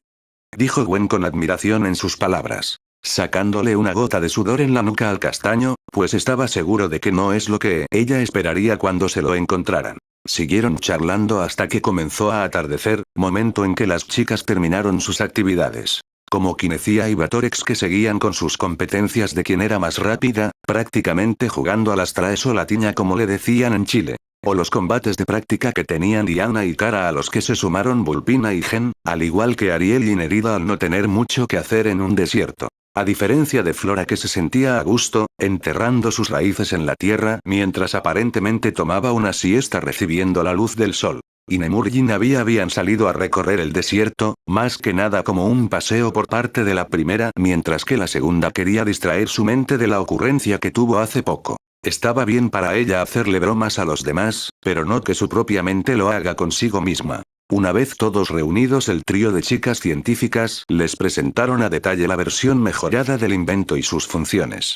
Dijo Gwen con admiración en sus palabras, sacándole una gota de sudor en la nuca al castaño, pues estaba seguro de que no es lo que ella esperaría cuando se lo encontraran. Siguieron charlando hasta que comenzó a atardecer, momento en que las chicas terminaron sus actividades. Como Kinecia y Batorex que seguían con sus competencias de quién era más rápida, prácticamente jugando a las traes o la tiña como le decían en Chile. O los combates de práctica que tenían Diana y Cara a los que se sumaron Vulpina y Gen, al igual que Ariel y Nerida al no tener mucho que hacer en un desierto. A diferencia de Flora que se sentía a gusto, enterrando sus raíces en la tierra mientras aparentemente tomaba una siesta recibiendo la luz del sol. Y Nemur y Navi habían salido a recorrer el desierto, más que nada como un paseo por parte de la primera, mientras que la segunda quería distraer su mente de la ocurrencia que tuvo hace poco. Estaba bien para ella hacerle bromas a los demás, pero no que su propia mente lo haga consigo misma. Una vez todos reunidos el trío de chicas científicas les presentaron a detalle la versión mejorada del invento y sus funciones.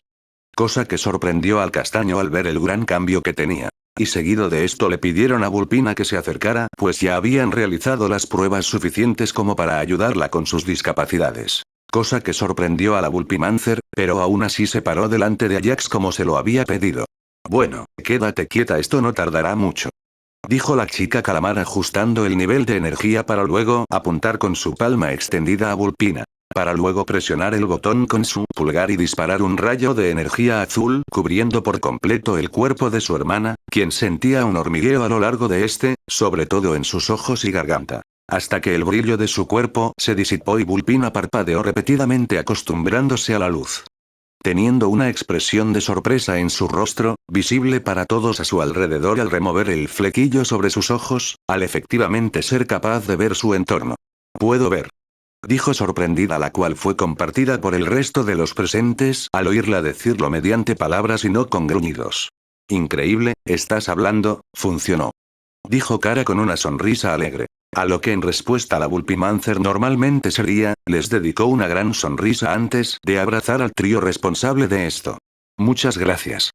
Cosa que sorprendió al castaño al ver el gran cambio que tenía. Y seguido de esto le pidieron a Vulpina que se acercara, pues ya habían realizado las pruebas suficientes como para ayudarla con sus discapacidades. Cosa que sorprendió a la Vulpimancer, pero aún así se paró delante de Ajax como se lo había pedido. Bueno, quédate quieta, esto no tardará mucho. Dijo la chica calamar ajustando el nivel de energía para luego apuntar con su palma extendida a Vulpina. Para luego presionar el botón con su pulgar y disparar un rayo de energía azul cubriendo por completo el cuerpo de su hermana, quien sentía un hormigueo a lo largo de este, sobre todo en sus ojos y garganta. Hasta que el brillo de su cuerpo se disipó y Vulpina parpadeó repetidamente acostumbrándose a la luz. Teniendo una expresión de sorpresa en su rostro, visible para todos a su alrededor al remover el flequillo sobre sus ojos, al efectivamente ser capaz de ver su entorno. Puedo ver. Dijo sorprendida, la cual fue compartida por el resto de los presentes al oírla decirlo mediante palabras y no con gruñidos. Increíble, estás hablando, funcionó. Dijo Cara con una sonrisa alegre. A lo que en respuesta la Vulpimancer normalmente sería, les dedicó una gran sonrisa antes de abrazar al trío responsable de esto. Muchas gracias.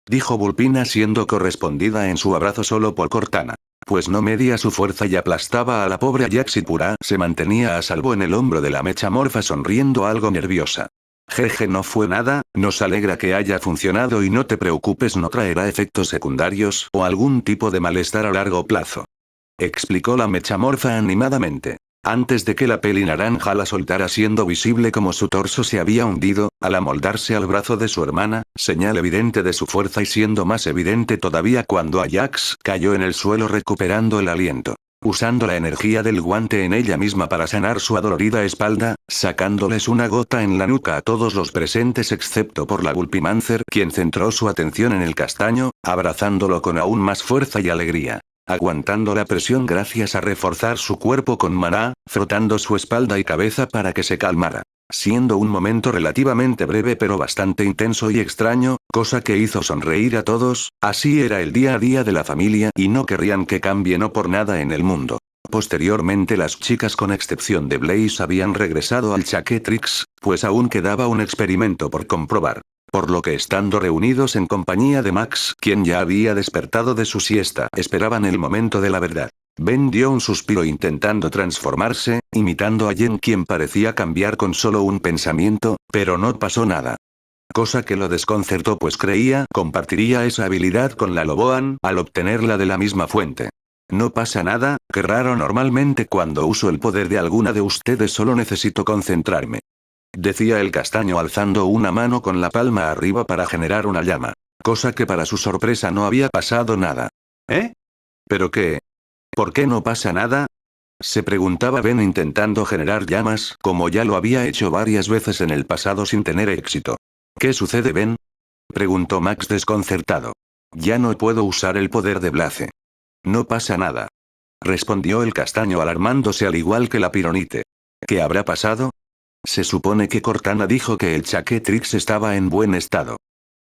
Dijo Vulpina siendo correspondida en su abrazo solo por Cortana. pues no medía su fuerza y aplastaba a la pobre Ajax y Pura se mantenía a salvo en el hombro de la mechamorfa sonriendo algo nerviosa. Jeje, no fue nada, nos alegra que haya funcionado y no te preocupes, no traerá efectos secundarios o algún tipo de malestar a largo plazo. Explicó la mechamorfa animadamente. Antes de que la peli naranja la soltara siendo visible como su torso se había hundido, al amoldarse al brazo de su hermana, señal evidente de su fuerza y siendo más evidente todavía cuando Ajax cayó en el suelo recuperando el aliento. Usando la energía del guante en ella misma para sanar su adolorida espalda, sacándoles una gota en la nuca a todos los presentes excepto por la Bulpimancer, quien centró su atención en el castaño, abrazándolo con aún más fuerza y alegría. Aguantando la presión gracias a reforzar su cuerpo con maná, frotando su espalda y cabeza para que se calmara. Siendo un momento relativamente breve pero bastante intenso y extraño, cosa que hizo sonreír a todos, así era el día a día de la familia y no querrían que cambie no por nada en el mundo. Posteriormente las chicas con excepción de Blaze habían regresado al Chaquetrix, pues aún quedaba un experimento por comprobar. Por lo que estando reunidos en compañía de Max, quien ya había despertado de su siesta, esperaban el momento de la verdad. Ben dio un suspiro intentando transformarse, imitando a Jen quien parecía cambiar con solo un pensamiento, pero no pasó nada. Cosa que lo desconcertó pues creía compartiría esa habilidad con la Loboan al obtenerla de la misma fuente. No pasa nada, qué raro, normalmente cuando uso el poder de alguna de ustedes solo necesito concentrarme. Decía el castaño alzando una mano con la palma arriba para generar una llama. Cosa que para su sorpresa no había pasado nada. ¿Eh? ¿Pero qué? ¿Por qué no pasa nada? Se preguntaba Ben intentando generar llamas, como ya lo había hecho varias veces en el pasado sin tener éxito. ¿Qué sucede, Ben? Preguntó Max desconcertado. Ya no puedo usar el poder de Blaze. No pasa nada. Respondió el castaño alarmándose al igual que la pironite. ¿Qué habrá pasado? Se supone que Cortana dijo que el Chaquetrix estaba en buen estado.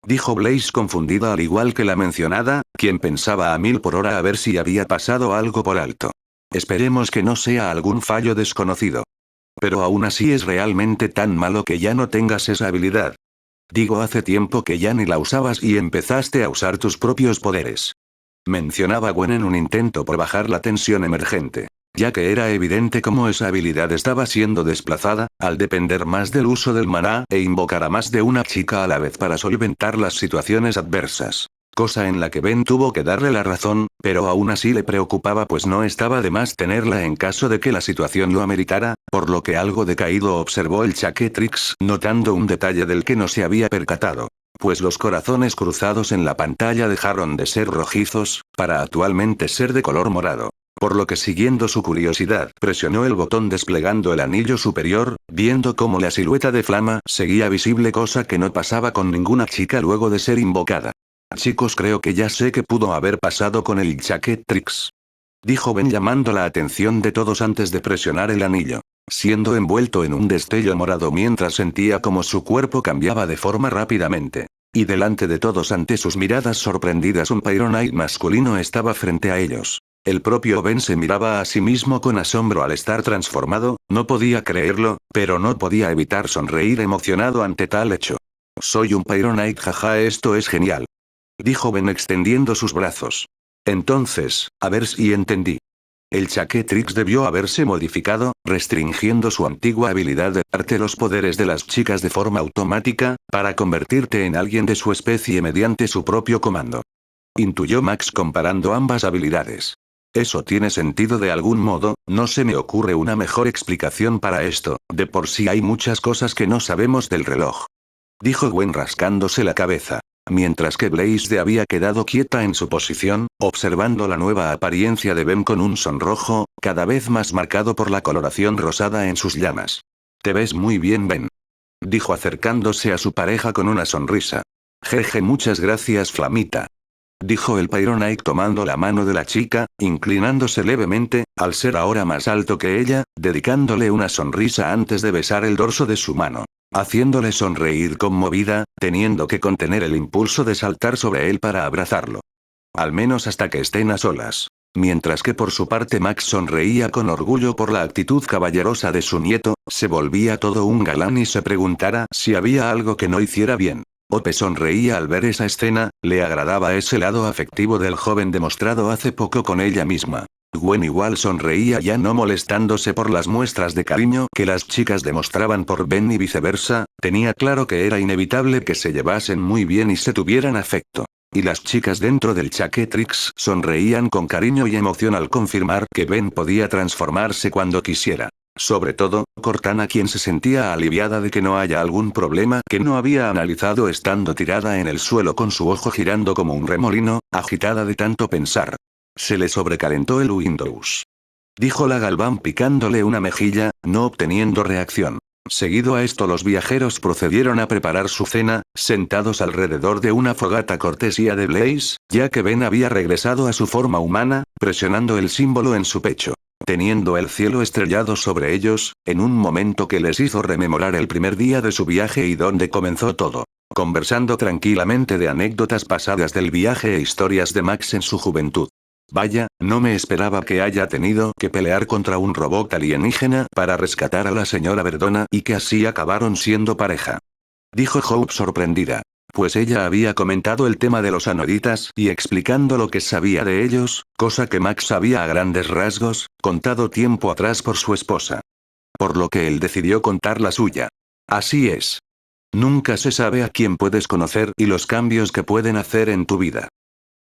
Dijo Blaze confundida al igual que la mencionada, quien pensaba a 1000 por hora a ver si había pasado algo por alto. Esperemos que no sea algún fallo desconocido. Pero aún así es realmente tan malo que ya no tengas esa habilidad. Digo, hace tiempo que ya ni la usabas y empezaste a usar tus propios poderes. Mencionaba Gwen en un intento por bajar la tensión emergente. Ya que era evidente cómo esa habilidad estaba siendo desplazada, al depender más del uso del maná e invocar a más de una chica a la vez para solventar las situaciones adversas. Cosa en la que Ben tuvo que darle la razón, pero aún así le preocupaba pues no estaba de más tenerla en caso de que la situación lo ameritara, por lo que algo decaído observó el Chaquetrix, notando un detalle del que no se había percatado. Pues los corazones cruzados en la pantalla dejaron de ser rojizos, para actualmente ser de color morado. Por lo que siguiendo su curiosidad, presionó el botón desplegando el anillo superior, viendo cómo la silueta de Flama seguía visible, cosa que no pasaba con ninguna chica luego de ser invocada. Chicos, creo que ya sé qué pudo haber pasado con el Chaquetrix. Dijo Ben llamando la atención de todos antes de presionar el anillo. Siendo envuelto en un destello morado mientras sentía como su cuerpo cambiaba de forma rápidamente. Y delante de todos ante sus miradas sorprendidas un Pyronite masculino estaba frente a ellos. El propio Ben se miraba a sí mismo con asombro al estar transformado, no podía creerlo, pero no podía evitar sonreír emocionado ante tal hecho. Soy un Pyronite, jaja, esto es genial. Dijo Ben extendiendo sus brazos. Entonces, a ver si entendí. El Chaquetrix debió haberse modificado, restringiendo su antigua habilidad de darte los poderes de las chicas de forma automática, para convertirte en alguien de su especie mediante su propio comando. Intuyó Max comparando ambas habilidades. Eso tiene sentido de algún modo, no se me ocurre una mejor explicación para esto, de por sí hay muchas cosas que no sabemos del reloj. Dijo Gwen rascándose la cabeza. Mientras que Blaze había quedado quieta en su posición, observando la nueva apariencia de Ben con un sonrojo, cada vez más marcado por la coloración rosada en sus llamas. Te ves muy bien, Ben. Dijo acercándose a su pareja con una sonrisa. Jeje, muchas gracias, Flamita. Dijo el Pyronite tomando la mano de la chica, inclinándose levemente, al ser ahora más alto que ella, dedicándole una sonrisa antes de besar el dorso de su mano. Haciéndole sonreír conmovida, teniendo que contener el impulso de saltar sobre él para abrazarlo. Al menos hasta que estén a solas. Mientras que por su parte Max sonreía con orgullo por la actitud caballerosa de su nieto, se volvía todo un galán y se preguntara si había algo que no hiciera bien. Ope sonreía al ver esa escena, le agradaba ese lado afectivo del joven demostrado hace poco con ella misma. Gwen igual sonreía ya no molestándose por las muestras de cariño que las chicas demostraban por Ben y viceversa, tenía claro que era inevitable que se llevasen muy bien y se tuvieran afecto. Y las chicas dentro del Chaquetrix sonreían con cariño y emoción al confirmar que Ben podía transformarse cuando quisiera. Sobre todo, Cortana quien se sentía aliviada de que no haya algún problema que no había analizado estando tirada en el suelo con su ojo girando como un remolino, agitada de tanto pensar. Se le sobrecalentó el Windows. Dijo la Galván picándole una mejilla, no obteniendo reacción. Seguido a esto los viajeros procedieron a preparar su cena, sentados alrededor de una fogata cortesía de Blaze, ya que Ben había regresado a su forma humana, presionando el símbolo en su pecho. Teniendo el cielo estrellado sobre ellos, en un momento que les hizo rememorar el primer día de su viaje y donde comenzó todo. Conversando tranquilamente de anécdotas pasadas del viaje e historias de Max en su juventud. Vaya, no me esperaba que haya tenido que pelear contra un robot alienígena para rescatar a la señora Verdona y que así acabaron siendo pareja. Dijo Hope sorprendida. Pues ella había comentado el tema de los anoditas y explicando lo que sabía de ellos, cosa que Max sabía a grandes rasgos, contado tiempo atrás por su esposa. Por lo que él decidió contar la suya. Así es. Nunca se sabe a quién puedes conocer y los cambios que pueden hacer en tu vida.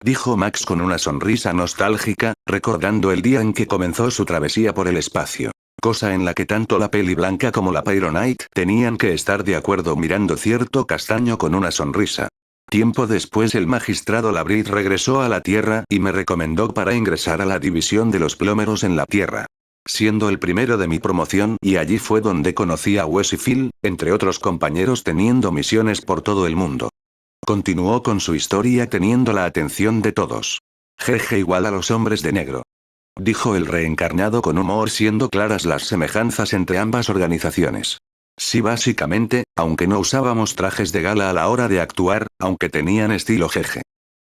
Dijo Max con una sonrisa nostálgica, recordando el día en que comenzó su travesía por el espacio. Cosa en la que tanto la Peli Blanca como la Pyronite tenían que estar de acuerdo mirando cierto castaño con una sonrisa. Tiempo después el magistrado Labrid regresó a la Tierra y me recomendó para ingresar a la división de los plómeros en la Tierra. Siendo el primero de mi promoción y allí fue donde conocí a Wes y Phil, entre otros compañeros teniendo misiones por todo el mundo. Continuó con su historia teniendo la atención de todos. Jeje igual a los hombres de negro. Dijo el reencarnado con humor siendo claras las semejanzas entre ambas organizaciones. Sí básicamente, aunque no usábamos trajes de gala a la hora de actuar, aunque tenían estilo jeje.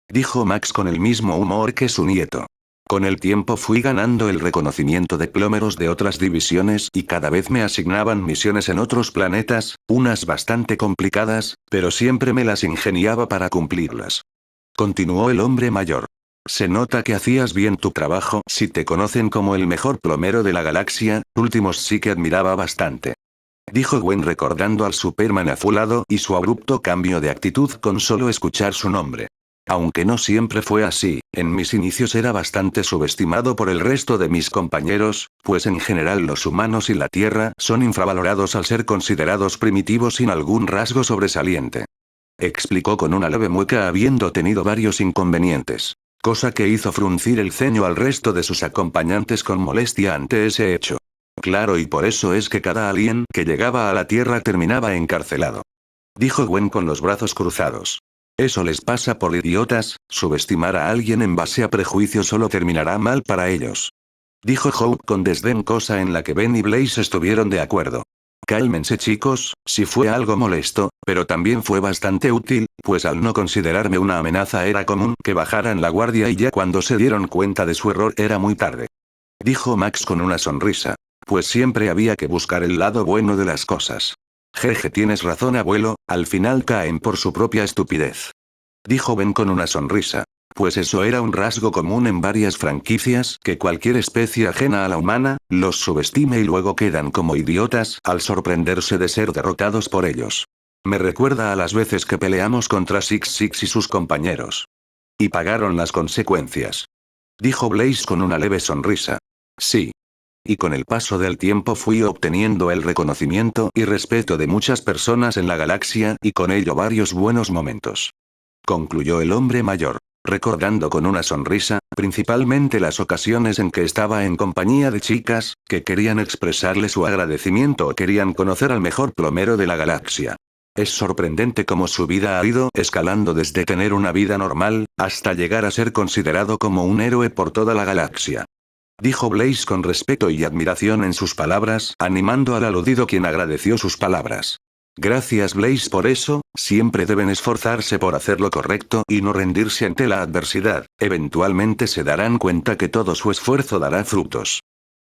Dijo Max con el mismo humor que su nieto. Con el tiempo fui ganando el reconocimiento de plómeros de otras divisiones y cada vez me asignaban misiones en otros planetas, unas bastante complicadas, pero siempre me las ingeniaba para cumplirlas. Continuó el hombre mayor. Se nota que hacías bien tu trabajo si te conocen como el mejor plomero de la galaxia, últimos sí que admiraba bastante. Dijo Gwen recordando al Superman azulado y su abrupto cambio de actitud con solo escuchar su nombre. Aunque no siempre fue así, en mis inicios era bastante subestimado por el resto de mis compañeros, pues en general los humanos y la Tierra son infravalorados al ser considerados primitivos sin algún rasgo sobresaliente. Explicó con una leve mueca habiendo tenido varios inconvenientes. Cosa que hizo fruncir el ceño al resto de sus acompañantes con molestia ante ese hecho. Claro, y por eso es que cada alien que llegaba a la Tierra terminaba encarcelado. Dijo Gwen con los brazos cruzados. Eso les pasa por idiotas, subestimar a alguien en base a prejuicios solo terminará mal para ellos. Dijo Hope con desdén, cosa en la que Ben y Blaze estuvieron de acuerdo. Cálmense chicos, si fue algo molesto, pero también fue bastante útil, pues al no considerarme una amenaza era común que bajaran la guardia y ya cuando se dieron cuenta de su error era muy tarde. Dijo Max con una sonrisa. Pues siempre había que buscar el lado bueno de las cosas. Jeje, tienes razón abuelo, al final caen por su propia estupidez. Dijo Ben con una sonrisa. Pues eso era un rasgo común en varias franquicias, que cualquier especie ajena a la humana, los subestime y luego quedan como idiotas al sorprenderse de ser derrotados por ellos. Me recuerda a las veces que peleamos contra Six Six y sus compañeros. Y pagaron las consecuencias. Dijo Blaze con una leve sonrisa. Sí. Y con el paso del tiempo fui obteniendo el reconocimiento y respeto de muchas personas en la galaxia y con ello varios buenos momentos. Concluyó el hombre mayor, recordando con una sonrisa, principalmente las ocasiones en que estaba en compañía de chicas, que querían expresarle su agradecimiento o querían conocer al mejor plomero de la galaxia. Es sorprendente cómo su vida ha ido escalando desde tener una vida normal, hasta llegar a ser considerado como un héroe por toda la galaxia. Dijo Blaze con respeto y admiración en sus palabras, animando al aludido quien agradeció sus palabras. Gracias Blaze por eso, siempre deben esforzarse por hacer lo correcto y no rendirse ante la adversidad, eventualmente se darán cuenta que todo su esfuerzo dará frutos.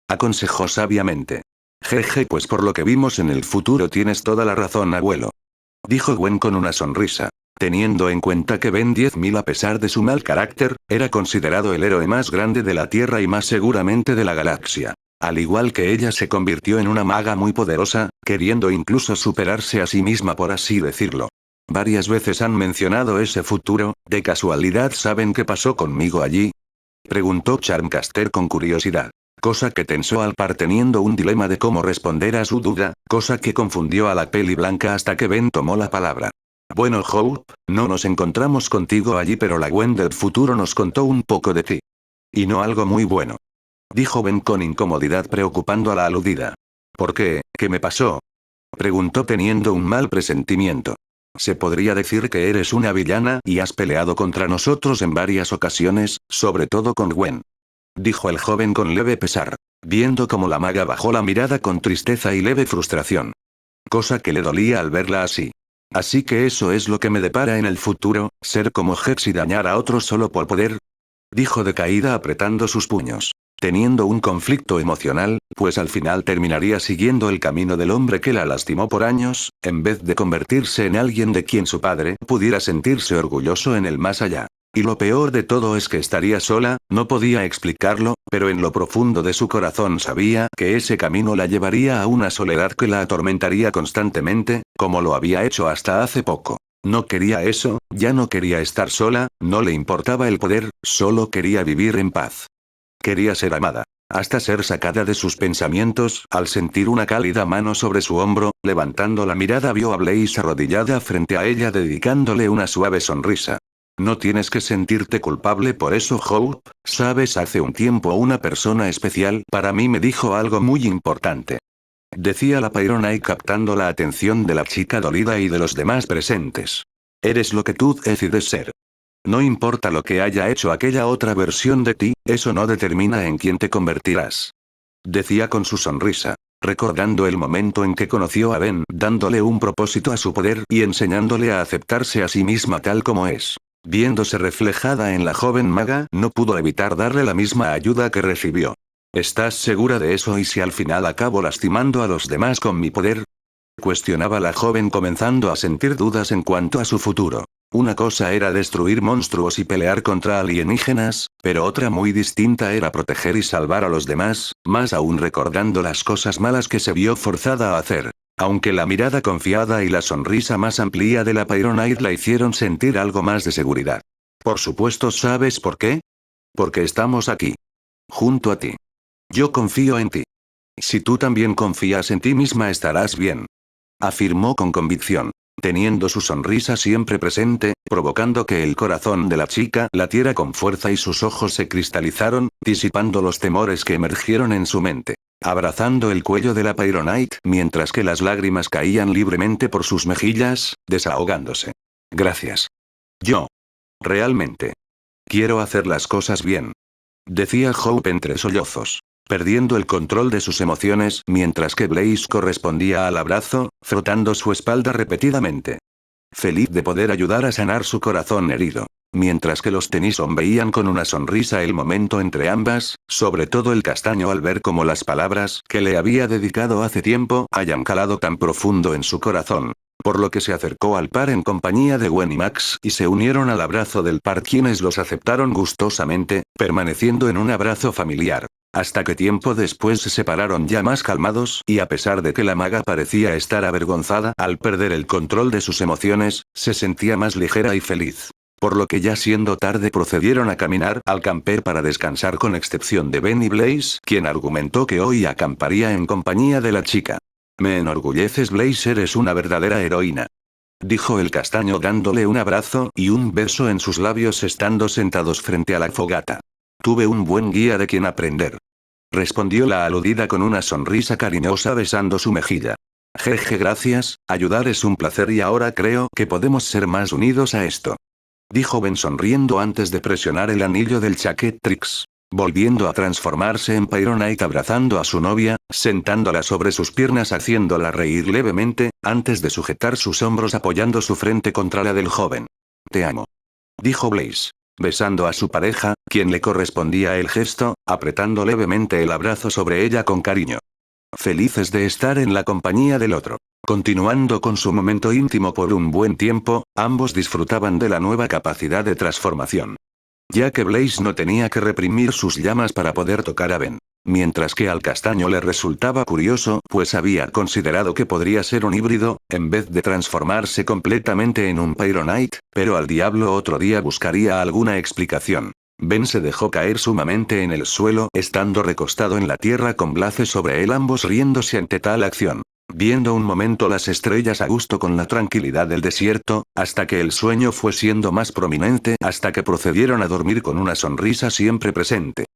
Aconsejó sabiamente. Jeje, pues por lo que vimos en el futuro tienes toda la razón abuelo. Dijo Gwen con una sonrisa. Teniendo en cuenta que Ben 10.000 a pesar de su mal carácter, era considerado el héroe más grande de la Tierra y más seguramente de la galaxia. Al igual que ella se convirtió en una maga muy poderosa, queriendo incluso superarse a sí misma por así decirlo. Varias veces han mencionado ese futuro, ¿de casualidad saben qué pasó conmigo allí? Preguntó Charmcaster con curiosidad. Cosa que tensó al par teniendo un dilema de cómo responder a su duda, cosa que confundió a la peli blanca hasta que Ben tomó la palabra. Bueno Hope, no nos encontramos contigo allí pero la Gwen del futuro nos contó un poco de ti. Y no algo muy bueno. Dijo Ben con incomodidad preocupando a la aludida. ¿Por qué? ¿Qué me pasó? Preguntó teniendo un mal presentimiento. Se podría decir que eres una villana y has peleado contra nosotros en varias ocasiones, sobre todo con Gwen. Dijo el joven con leve pesar, viendo cómo la maga bajó la mirada con tristeza y leve frustración. Cosa que le dolía al verla así. Así que eso es lo que me depara en el futuro, ser como Hex y dañar a otros solo por poder. Dijo decaída apretando sus puños. Teniendo un conflicto emocional, pues al final terminaría siguiendo el camino del hombre que la lastimó por años, en vez de convertirse en alguien de quien su padre pudiera sentirse orgulloso en el más allá. Y lo peor de todo es que estaría sola, no podía explicarlo, pero en lo profundo de su corazón sabía que ese camino la llevaría a una soledad que la atormentaría constantemente, como lo había hecho hasta hace poco. No quería eso, ya no quería estar sola, no le importaba el poder, solo quería vivir en paz. Quería ser amada. Hasta ser sacada de sus pensamientos, al sentir una cálida mano sobre su hombro, levantando la mirada vio a Blaze arrodillada frente a ella dedicándole una suave sonrisa. No tienes que sentirte culpable por eso Hope, sabes hace un tiempo una persona especial para mí me dijo algo muy importante. Decía la Pyronite captando la atención de la chica dolida y de los demás presentes. Eres lo que tú decides ser. No importa lo que haya hecho aquella otra versión de ti, eso no determina en quién te convertirás. Decía con su sonrisa, recordando el momento en que conoció a Ben, dándole un propósito a su poder y enseñándole a aceptarse a sí misma tal como es. Viéndose reflejada en la joven maga, no pudo evitar darle la misma ayuda que recibió. ¿Estás segura de eso y si al final acabo lastimando a los demás con mi poder? Cuestionaba la joven comenzando a sentir dudas en cuanto a su futuro. Una cosa era destruir monstruos y pelear contra alienígenas, pero otra muy distinta era proteger y salvar a los demás, más aún recordando las cosas malas que se vio forzada a hacer. Aunque la mirada confiada y la sonrisa más amplia de la Pyronite la hicieron sentir algo más de seguridad. Por supuesto, ¿sabes por qué? Porque estamos aquí. Junto a ti. Yo confío en ti. Si tú también confías en ti misma estarás bien. Afirmó con convicción, teniendo su sonrisa siempre presente, provocando que el corazón de la chica latiera con fuerza y sus ojos se cristalizaron, disipando los temores que emergieron en su mente. Abrazando el cuello de la Pyronite mientras que las lágrimas caían libremente por sus mejillas, desahogándose. Gracias. Yo. Realmente. Quiero hacer las cosas bien. Decía Hope entre sollozos. Perdiendo el control de sus emociones mientras que Blaze correspondía al abrazo, frotando su espalda repetidamente. Feliz de poder ayudar a sanar su corazón herido. Mientras que los Tennyson veían con una sonrisa el momento entre ambas, sobre todo el castaño al ver cómo las palabras que le había dedicado hace tiempo hayan calado tan profundo en su corazón. Por lo que se acercó al par en compañía de Gwen y Max y se unieron al abrazo del par quienes los aceptaron gustosamente, permaneciendo en un abrazo familiar. Hasta que tiempo después se separaron ya más calmados y a pesar de que la maga parecía estar avergonzada al perder el control de sus emociones, se sentía más ligera y feliz. Por lo que ya siendo tarde procedieron a caminar al camper para descansar con excepción de Ben y Blaze, quien argumentó que hoy acamparía en compañía de la chica. Me enorgulleces Blaze, eres una verdadera heroína. Dijo el castaño dándole un abrazo y un beso en sus labios estando sentados frente a la fogata. Tuve un buen guía de quien aprender. Respondió la aludida con una sonrisa cariñosa besando su mejilla. Jeje, gracias, ayudar es un placer y ahora creo que podemos ser más unidos a esto. Dijo Ben sonriendo antes de presionar el anillo del Chaquetrix. Volviendo a transformarse en Pyronite abrazando a su novia, sentándola sobre sus piernas haciéndola reír levemente, antes de sujetar sus hombros apoyando su frente contra la del joven. Te amo. Dijo Blaze. Besando a su pareja, quien le correspondía el gesto, apretando levemente el abrazo sobre ella con cariño. felices de estar en la compañía del otro. Continuando con su momento íntimo por un buen tiempo, ambos disfrutaban de la nueva capacidad de transformación. Ya que Blaze no tenía que reprimir sus llamas para poder tocar a Ben. Mientras que al castaño le resultaba curioso, pues había considerado que podría ser un híbrido, en vez de transformarse completamente en un Pyronite, pero al diablo otro día buscaría alguna explicación. Ben se dejó caer sumamente en el suelo, estando recostado en la tierra con Blaze sobre él, ambos riéndose ante tal acción. Viendo un momento las estrellas a gusto con la tranquilidad del desierto, hasta que el sueño fue siendo más prominente, hasta que procedieron a dormir con una sonrisa siempre presente.